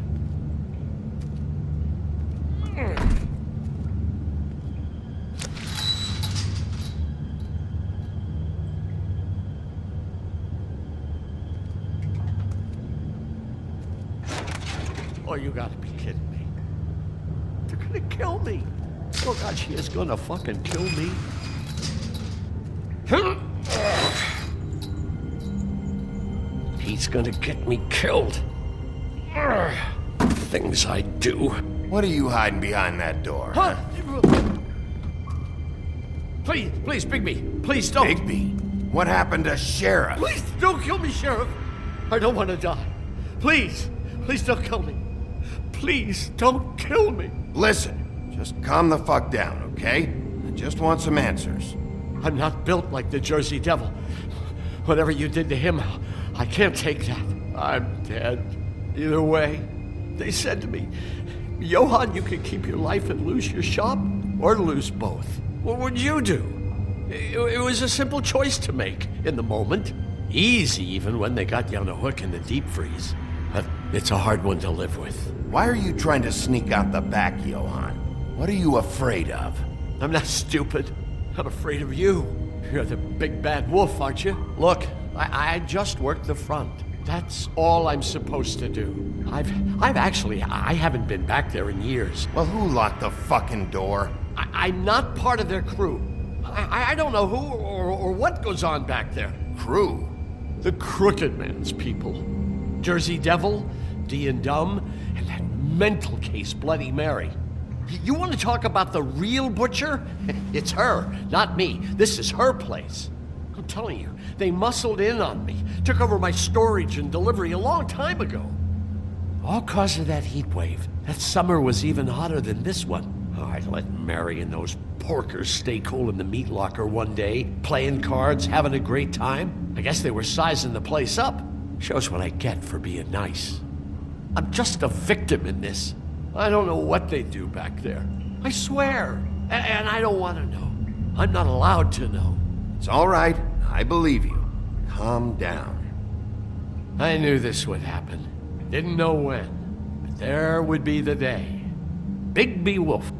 Oh, you gotta be kidding me. They're gonna kill me. Oh God, she is gonna fucking kill me. He's gonna get me killed. Things I do. What are you hiding behind that door? Huh? Please, Bigby, please don't. Bigby? What happened to Sheriff? Please don't kill me, Sheriff. I don't want to die. Please don't kill me. Please don't kill me. Listen, just calm the fuck down, okay? I just want some answers. I'm not built like the Jersey Devil. Whatever you did to him, I can't take that. I'm dead. Either way, they said to me, Johann, you can keep your life and lose your shop, or lose both. What would you do? It was a simple choice to make in the moment. Easy, even when they got you on a hook in the deep freeze. But it's a hard one to live with. Why are you trying to sneak out the back, Johann? What are you afraid of? I'm not stupid. I'm afraid of you. You're the big bad wolf, aren't you? Look, I just worked the front. That's all I'm supposed to do. I haven't been back there in years. Well, who locked the fucking door? I'm not part of their crew. I don't know who or what goes on back there. Crew? The Crooked Man's people. Jersey Devil, D and Dumb, and that mental case, Bloody Mary. You want to talk about the real butcher? It's her, not me. This is her place. I'm telling you, they muscled in on me, took over my storage and delivery a long time ago. All cause of that heat wave. That summer was even hotter than this one. Oh, I'd let Mary and those porkers stay cool in the meat locker one day, playing cards, having a great time. I guess they were sizing the place up. Shows what I get for being nice. I'm just a victim in this. I don't know what they do back there. I swear. And I don't want to know. I'm not allowed to know. It's all right. I believe you. Calm down. I knew this would happen. Didn't know when. But there would be the day. Bigby Wolf.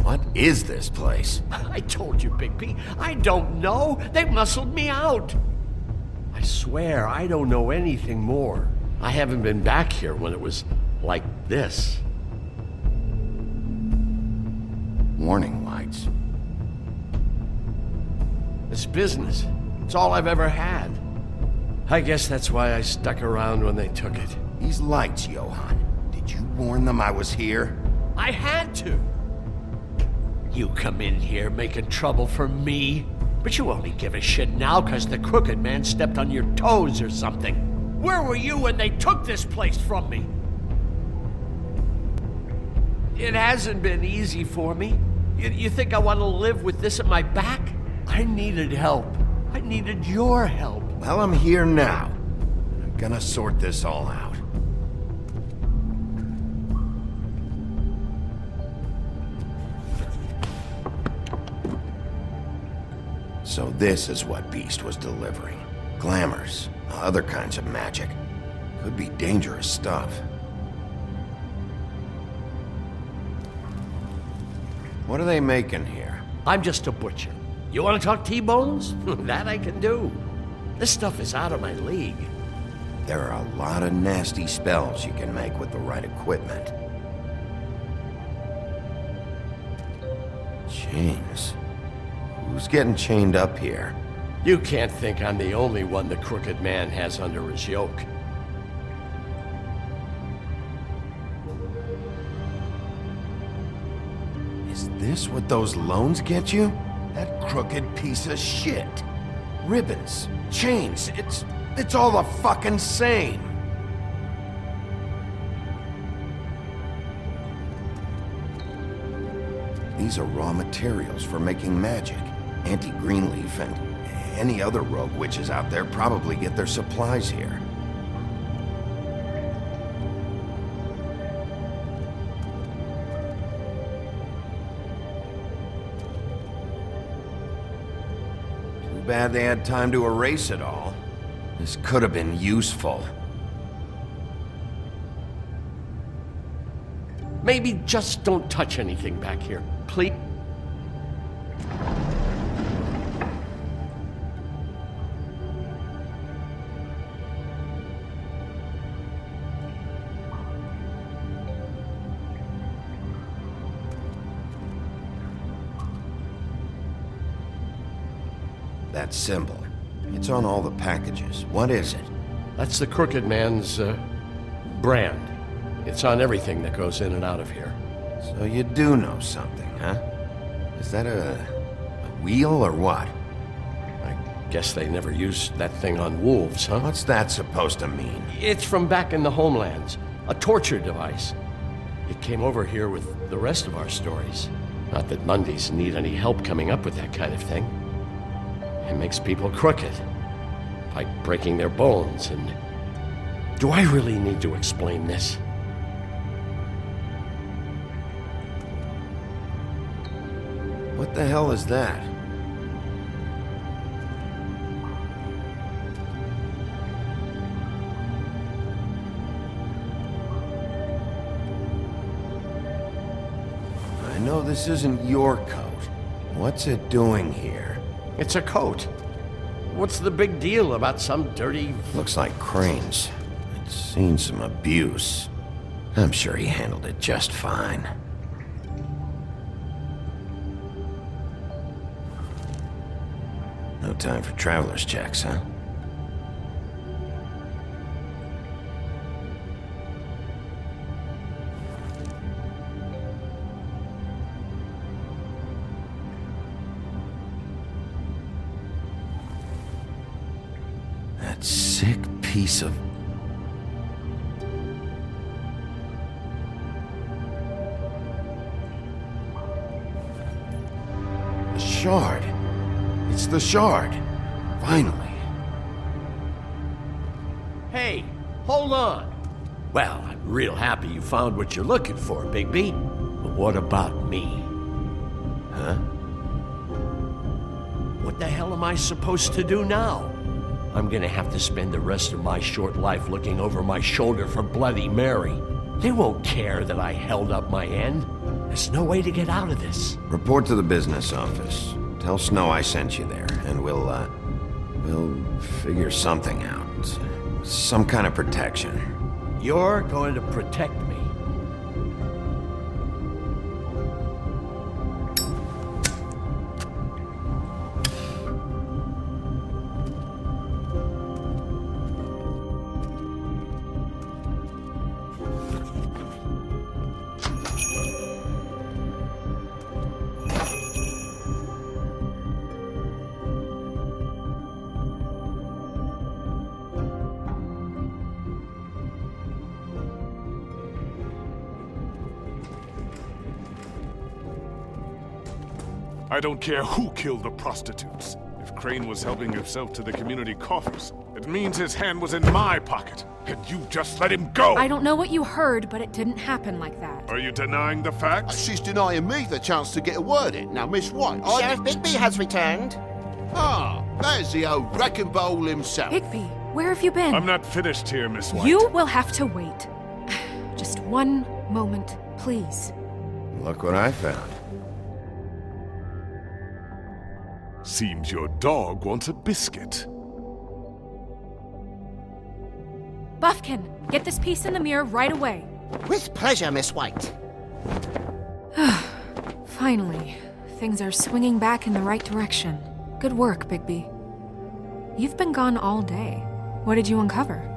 What is this place? I told you, Bigby. I don't know. They muscled me out. I swear, I don't know anything more. I haven't been back here when it was like this. Warning lights. It's business. It's all I've ever had. I guess that's why I stuck around when they took it. These lights, Johann. Did you warn them I was here? I had to. You come in here making trouble for me, but you only give a shit now because the Crooked Man stepped on your toes or something. Where were you when they took this place from me? It hasn't been easy for me. You think I want to live with this at my back? I needed help. I needed your help. Well, I'm here now. I'm gonna sort this all out. So this is what Beast was delivering. Glamours, other kinds of magic. Could be dangerous stuff. What are they making here? I'm just a butcher. You want to talk T-bones? That I can do. This stuff is out of my league. There are a lot of nasty spells you can make with the right equipment. Chains. Who's getting chained up here? You can't think I'm the only one the Crooked Man has under his yoke. Is this what those loans get you? That crooked piece of shit. Ribbons, chains, it's all the fucking same. These are raw materials for making magic. Auntie Greenleaf and any other rogue witches out there probably get their supplies here. Too bad they had time to erase it all. This could have been useful. Maybe just don't touch anything back here, please. That symbol. It's on all the packages. What is it? That's the Crooked Man's, brand. It's on everything that goes in and out of here. So you do know something, huh? Is that a wheel or what? I guess they never used that thing on wolves, huh? What's that supposed to mean? It's from back in the homelands. A torture device. It came over here with the rest of our stories. Not that Mundies need any help coming up with that kind of thing. It makes people crooked. Like breaking their bones and... Do I really need to explain this? What the hell is that? I know this isn't your coat. What's it doing here? It's a coat. What's the big deal about some dirty... Looks like Crane's. It's seen some abuse. I'm sure he handled it just fine. No time for traveler's checks, huh? That sick piece of... The shard. It's the shard. Finally. Hey, hold on. Well, I'm real happy you found what you're looking for, Bigby. But what about me? Huh? What the hell am I supposed to do now? I'm gonna have to spend the rest of my short life looking over my shoulder for Bloody Mary. They won't care that I held up my end. There's no way to get out of this. Report to the business office. Tell Snow I sent you there, and we'll figure something out. Some kind of protection. You're going to protect me. I don't care who killed the prostitutes. If Crane was helping himself to the community coffers, it means his hand was in my pocket, and you just let him go! I don't know what you heard, but it didn't happen like that. Are you denying the facts? She's denying me the chance to get a word in. Now, Miss White, Sheriff Bigby has returned. Ah, there's the old wrecking bowl himself. Bigby, where have you been? I'm not finished here, Miss White. You will have to wait. Just one moment, please. Look what I found. Seems your dog wants a biscuit. Buffkin, get this piece in the mirror right away. With pleasure, Miss White. Finally, things are swinging back in the right direction. Good work, Bigby. You've been gone all day. What did you uncover?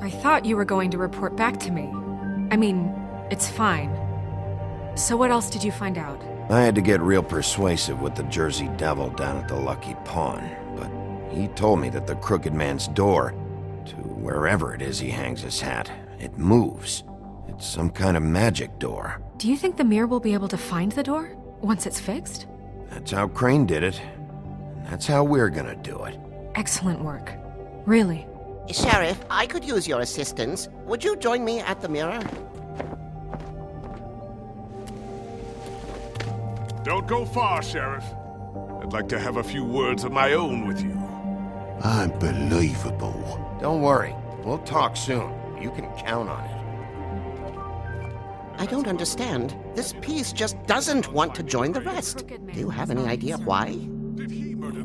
I thought you were going to report back to me. I mean, it's fine. So what else did you find out? I had to get real persuasive with the Jersey Devil down at the Lucky Pawn, but he told me that the Crooked Man's door, to wherever it is he hangs his hat, it moves. It's some kind of magic door. Do you think the mirror will be able to find the door once it's fixed? That's how Crane did it, and that's how we're gonna do it. Excellent work. Really. Sheriff, I could use your assistance. Would you join me at the mirror? Don't go far, Sheriff. I'd like to have a few words of my own with you. Unbelievable. Don't worry, we'll talk soon. You can count on it. I don't understand. This piece just doesn't want to join the rest. Do you have any idea why?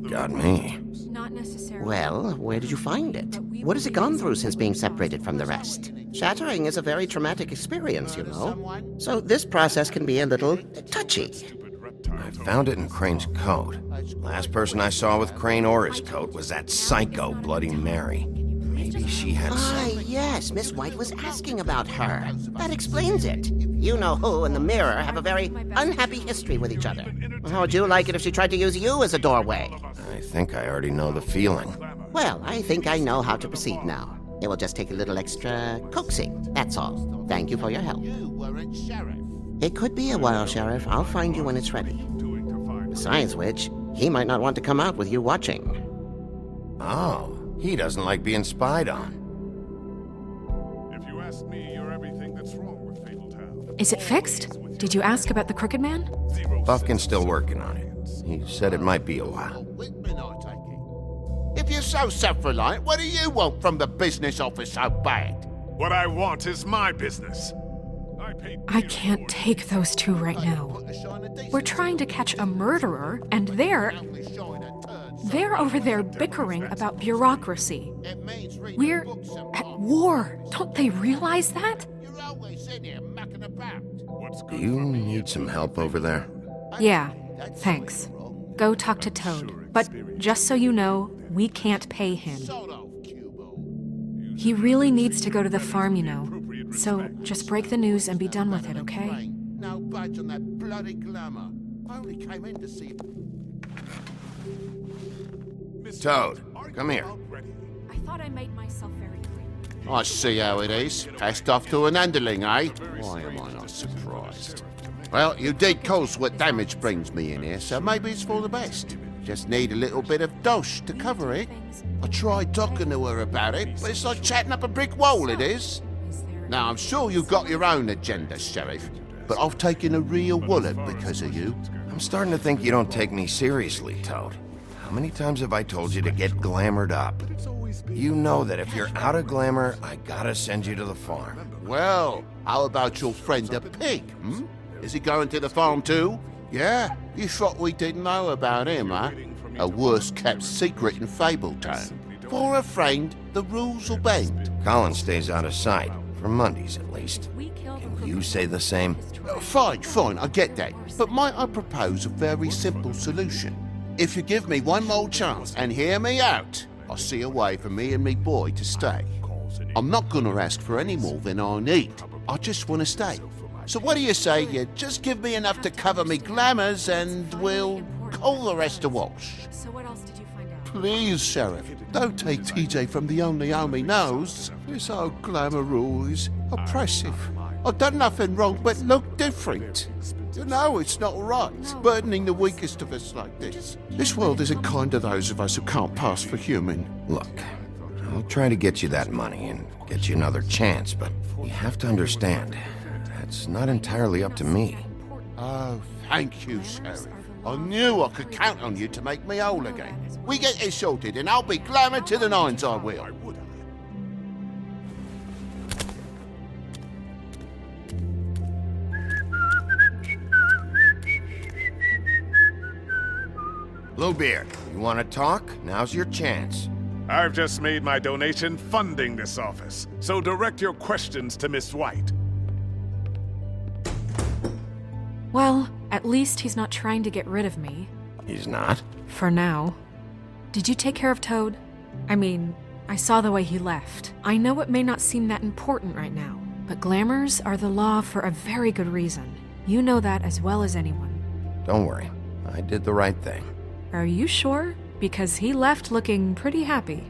Got me. Not necessarily. Well, where did you find it? What has it gone through since being separated from the rest? Shattering is a very traumatic experience, you know. So this process can be a little touchy. I found it in Crane's coat. Last person I saw with Crane or his coat was that psycho Bloody Mary. Maybe she had some... Yes, Miss White was asking about her. That explains it. You know who and the mirror have a very unhappy history with each other. How would you like it if she tried to use you as a doorway? I think I already know the feeling. Well, I think I know how to proceed now. It will just take a little extra coaxing, that's all. Thank you for your help. It could be a while, Sheriff. I'll find you when it's ready. Besides which, he might not want to come out with you watching. Oh, he doesn't like being spied on. If you ask me, you're everything that's wrong with Fabletown. Is it fixed? Did you ask about the Crooked Man? Buffkin's still working on it. He said it might be a while. If you're so self-reliant, what do you want from the business office so bad? What I want is my business. I can't take those two right now. We're trying to catch a murderer, and they're over there bickering about bureaucracy. We're at war. Don't they realize that? Do you need some help over there? Yeah, thanks. Go talk to Toad. But just so you know, we can't pay him. He really needs to go to the farm, you know. So just break the news and be done with it, okay? No budge on that bloody glamour. I only came in to see... Toad, come here. I thought I made myself very clear. I see how it is. Passed off to an underling, eh? Why am I not surprised? Well, you did cause what damage brings me in here, so maybe it's for the best. Just need a little bit of dosh to cover it. I tried talking to her about it, but it's like chatting up a brick wall, it is. Now, I'm sure you've got your own agenda, Sheriff, but I've taken a real wallet because of you. I'm starting to think you don't take me seriously, Toad. How many times have I told you to get glamored up? You know that if you're out of glamour, I gotta send you to the farm. Well, how about your friend the pig, hmm? Is he going to the farm too? Yeah? You thought we didn't know about him, huh? A worst-kept secret in Fabletown. For a friend, the rules will bend. Colin stays out of sight, for Mondays at least. Can you say the same? Fine, I get that. But might I propose a very simple solution? If you give me one more chance and hear me out, I'll see a way for me and me boy to stay. I'm not gonna ask for any more than I need. I just wanna stay. So what do you say you just give me enough to cover me glamours and we'll call the rest a wash? So what else did you find out? Please, Sheriff, don't take TJ from the only home he knows. This old glamour rule is oppressive. I've done nothing wrong but look different. You know it's not right, burdening the weakest of us like this. This world isn't kind to those of us who can't pass for human. Look, I'll try to get you that money and get you another chance, but you have to understand, that's not entirely up to me. Oh, thank you, Sheriff. I knew I could count on you to make me whole again. We get it sorted and I'll be glamour to the nines, I will. Bluebeard, you want to talk? Now's your chance. I've just made my donation funding this office, so direct your questions to Miss White. Well, at least he's not trying to get rid of me. He's not? For now. Did you take care of Toad? I mean, I saw the way he left. I know it may not seem that important right now, but glamours are the law for a very good reason. You know that as well as anyone. Don't worry. I did the right thing. Are you sure? Because he left looking pretty happy.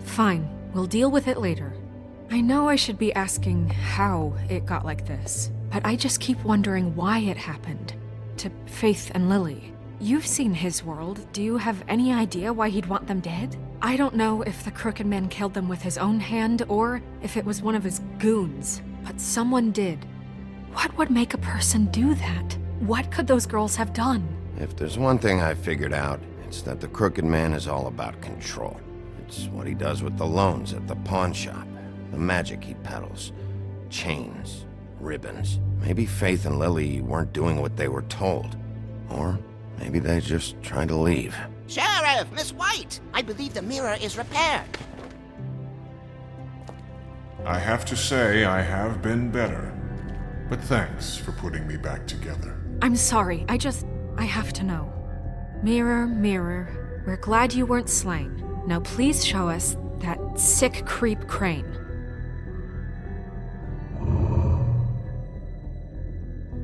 Fine, we'll deal with it later. I know I should be asking how it got like this, but I just keep wondering why it happened. To Faith and Lily. You've seen his world. Do you have any idea why he'd want them dead? I don't know if the Crooked Man killed them with his own hand or if it was one of his goons, but someone did. What would make a person do that? What could those girls have done? If there's one thing I figured out, it's that the Crooked Man is all about control. It's what he does with the loans at the pawn shop, the magic he peddles, chains, ribbons. Maybe Faith and Lily weren't doing what they were told. Or maybe they just tried to leave. Sheriff, Miss White! I believe the mirror is repaired. I have to say I have been better. But thanks for putting me back together. I'm sorry, I have to know. Mirror, mirror, we're glad you weren't slain. Now please show us that sick creep Crane.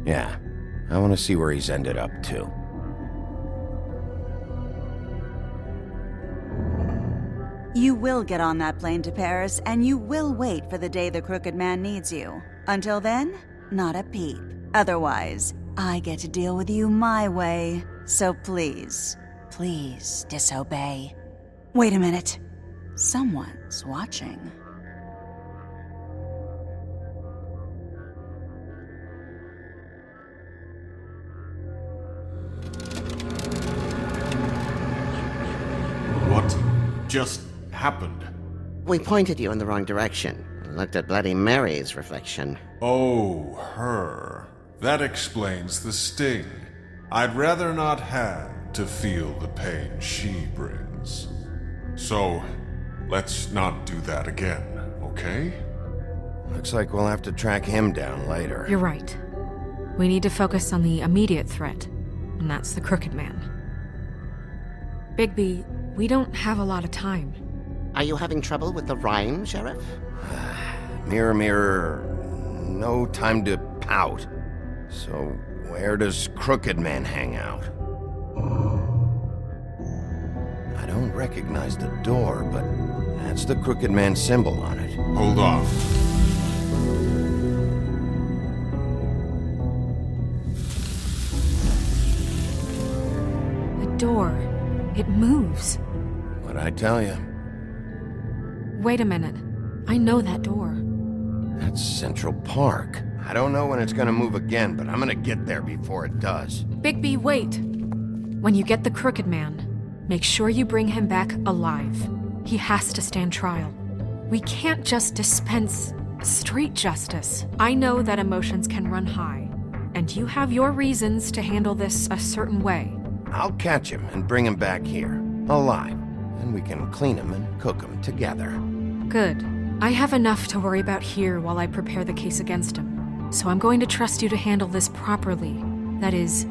Yeah, I want to see where he's ended up, too. You will get on that plane to Paris, and you will wait for the day the Crooked Man needs you. Until then, not a peep. Otherwise, I get to deal with you my way. So please, please disobey. Wait a minute. Someone's watching. What just happened? We pointed you in the wrong direction. Looked at Bloody Mary's reflection. Oh, her. That explains the sting. I'd rather not have to feel the pain she brings. So, let's not do that again, okay? Looks like we'll have to track him down later. You're right. We need to focus on the immediate threat, and that's the Crooked Man. Bigby, we don't have a lot of time. Are you having trouble with the rhyme, Sheriff? Mirror, mirror, no time to pout. So, where does Crooked Man hang out? I don't recognize the door, but that's the Crooked Man symbol on it. Hold on. The door. It moves. What'd I tell you? Wait a minute. I know that door. That's Central Park. I don't know when it's gonna move again, but I'm gonna get there before it does. Bigby, wait. When you get the Crooked Man, make sure you bring him back alive. He has to stand trial. We can't just dispense street justice. I know that emotions can run high, and you have your reasons to handle this a certain way. I'll catch him and bring him back here, alive, and we can clean him and cook him together. Good. I have enough to worry about here while I prepare the case against him. So I'm going to trust you to handle this properly. That is,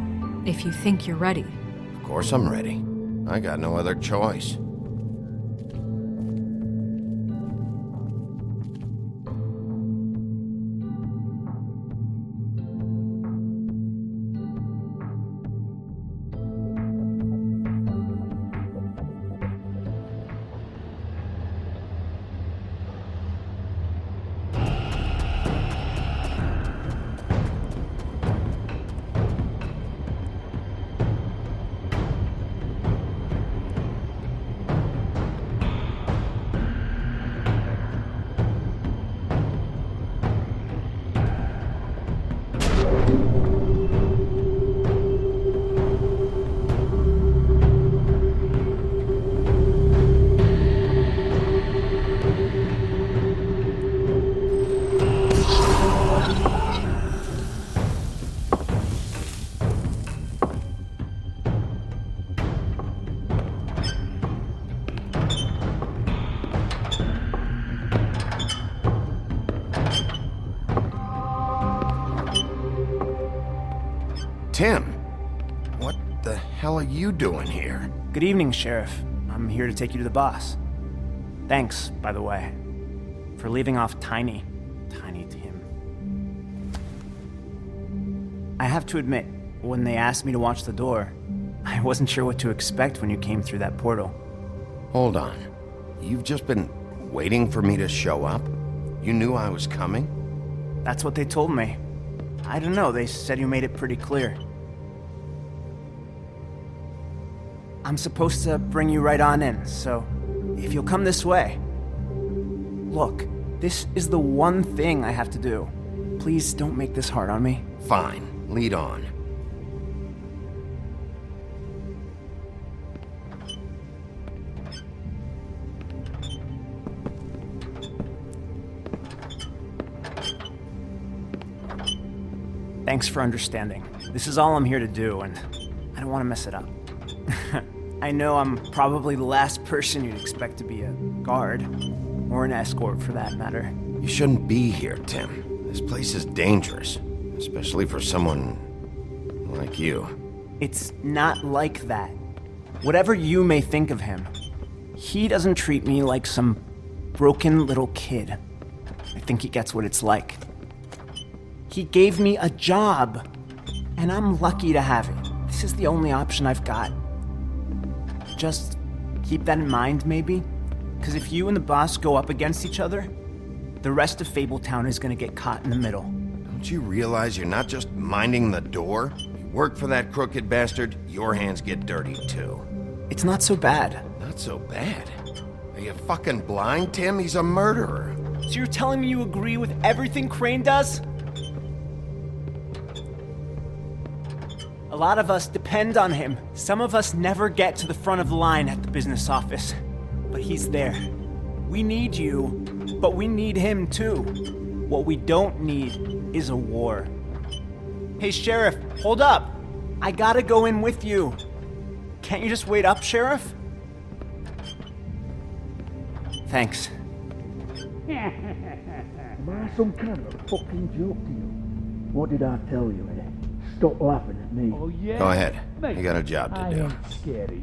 if you think you're ready. Of course I'm ready. I got no other choice. Tim, what the hell are you doing here? Good evening, Sheriff. I'm here to take you to the boss. Thanks, by the way, for leaving off Tiny Tim. I have to admit, when they asked me to watch the door, I wasn't sure what to expect when you came through that portal. Hold on. You've just been waiting for me to show up? You knew I was coming? That's what they told me. I don't know, they said you made it pretty clear. I'm supposed to bring you right on in, so if you'll come this way. Look, this is the one thing I have to do. Please don't make this hard on me. Fine, lead on. Thanks for understanding. This is all I'm here to do, and I don't want to mess it up. I know I'm probably the last person you'd expect to be a guard, or an escort for that matter. You shouldn't be here, Tim. This place is dangerous, especially for someone like you. It's not like that. Whatever you may think of him, he doesn't treat me like some broken little kid. I think he gets what it's like. He gave me a job, and I'm lucky to have it. This is the only option I've got. Just keep that in mind, maybe? Because if you and the boss go up against each other, the rest of Fabletown is gonna get caught in the middle. Don't you realize you're not just minding the door? You work for that crooked bastard, your hands get dirty too. It's not so bad. Not so bad? Are you fucking blind, Tim? He's a murderer. So you're telling me you agree with everything Crane does? A lot of us depend on him. Some of us never get to the front of the line at the business office. But he's there. We need you, but we need him too. What we don't need is a war. Hey, Sheriff, hold up. I gotta go in with you. Can't you just wait up, Sheriff? Thanks. Am I some kind of fucking joke to you? What did I tell you, eh? Stop laughing at me. Oh, yeah? Go ahead. You got a job to do. I ain't scared of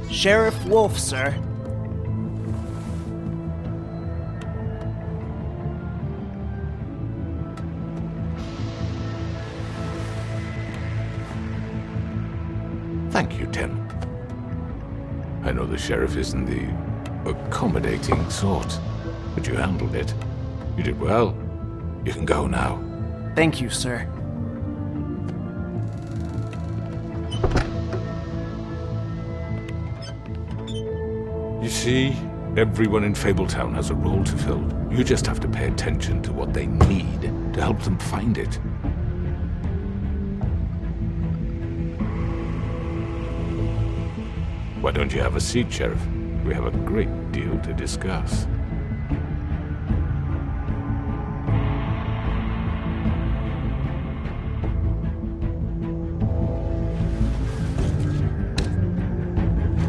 you. Sheriff Wolf, sir. Thank you, Tim. I know the sheriff isn't the accommodating sort, but you handled it. You did well. You can go now. Thank you, sir. You see, everyone in Fabletown has a role to fill. You just have to pay attention to what they need to help them find it. Why don't you have a seat, Sheriff? We have a great deal to discuss.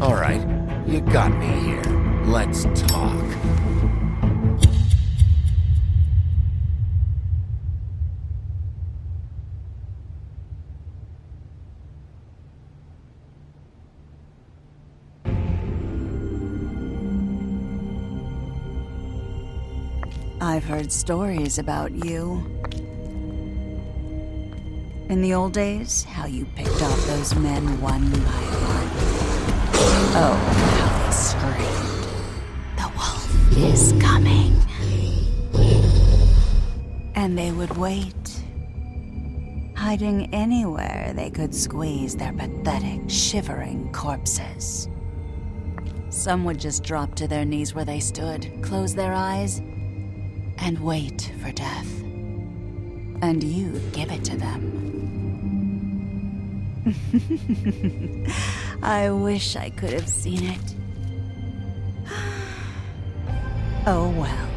All right, you got me here. Let's talk. I've heard stories about you. In the old days, how you picked off those men one by one. Oh, how they screamed. The wolf is coming. And they would wait, hiding anywhere they could squeeze their pathetic, shivering corpses. Some would just drop to their knees where they stood, close their eyes, and wait for death. And you'd give it to them. I wish I could have seen it. Oh well.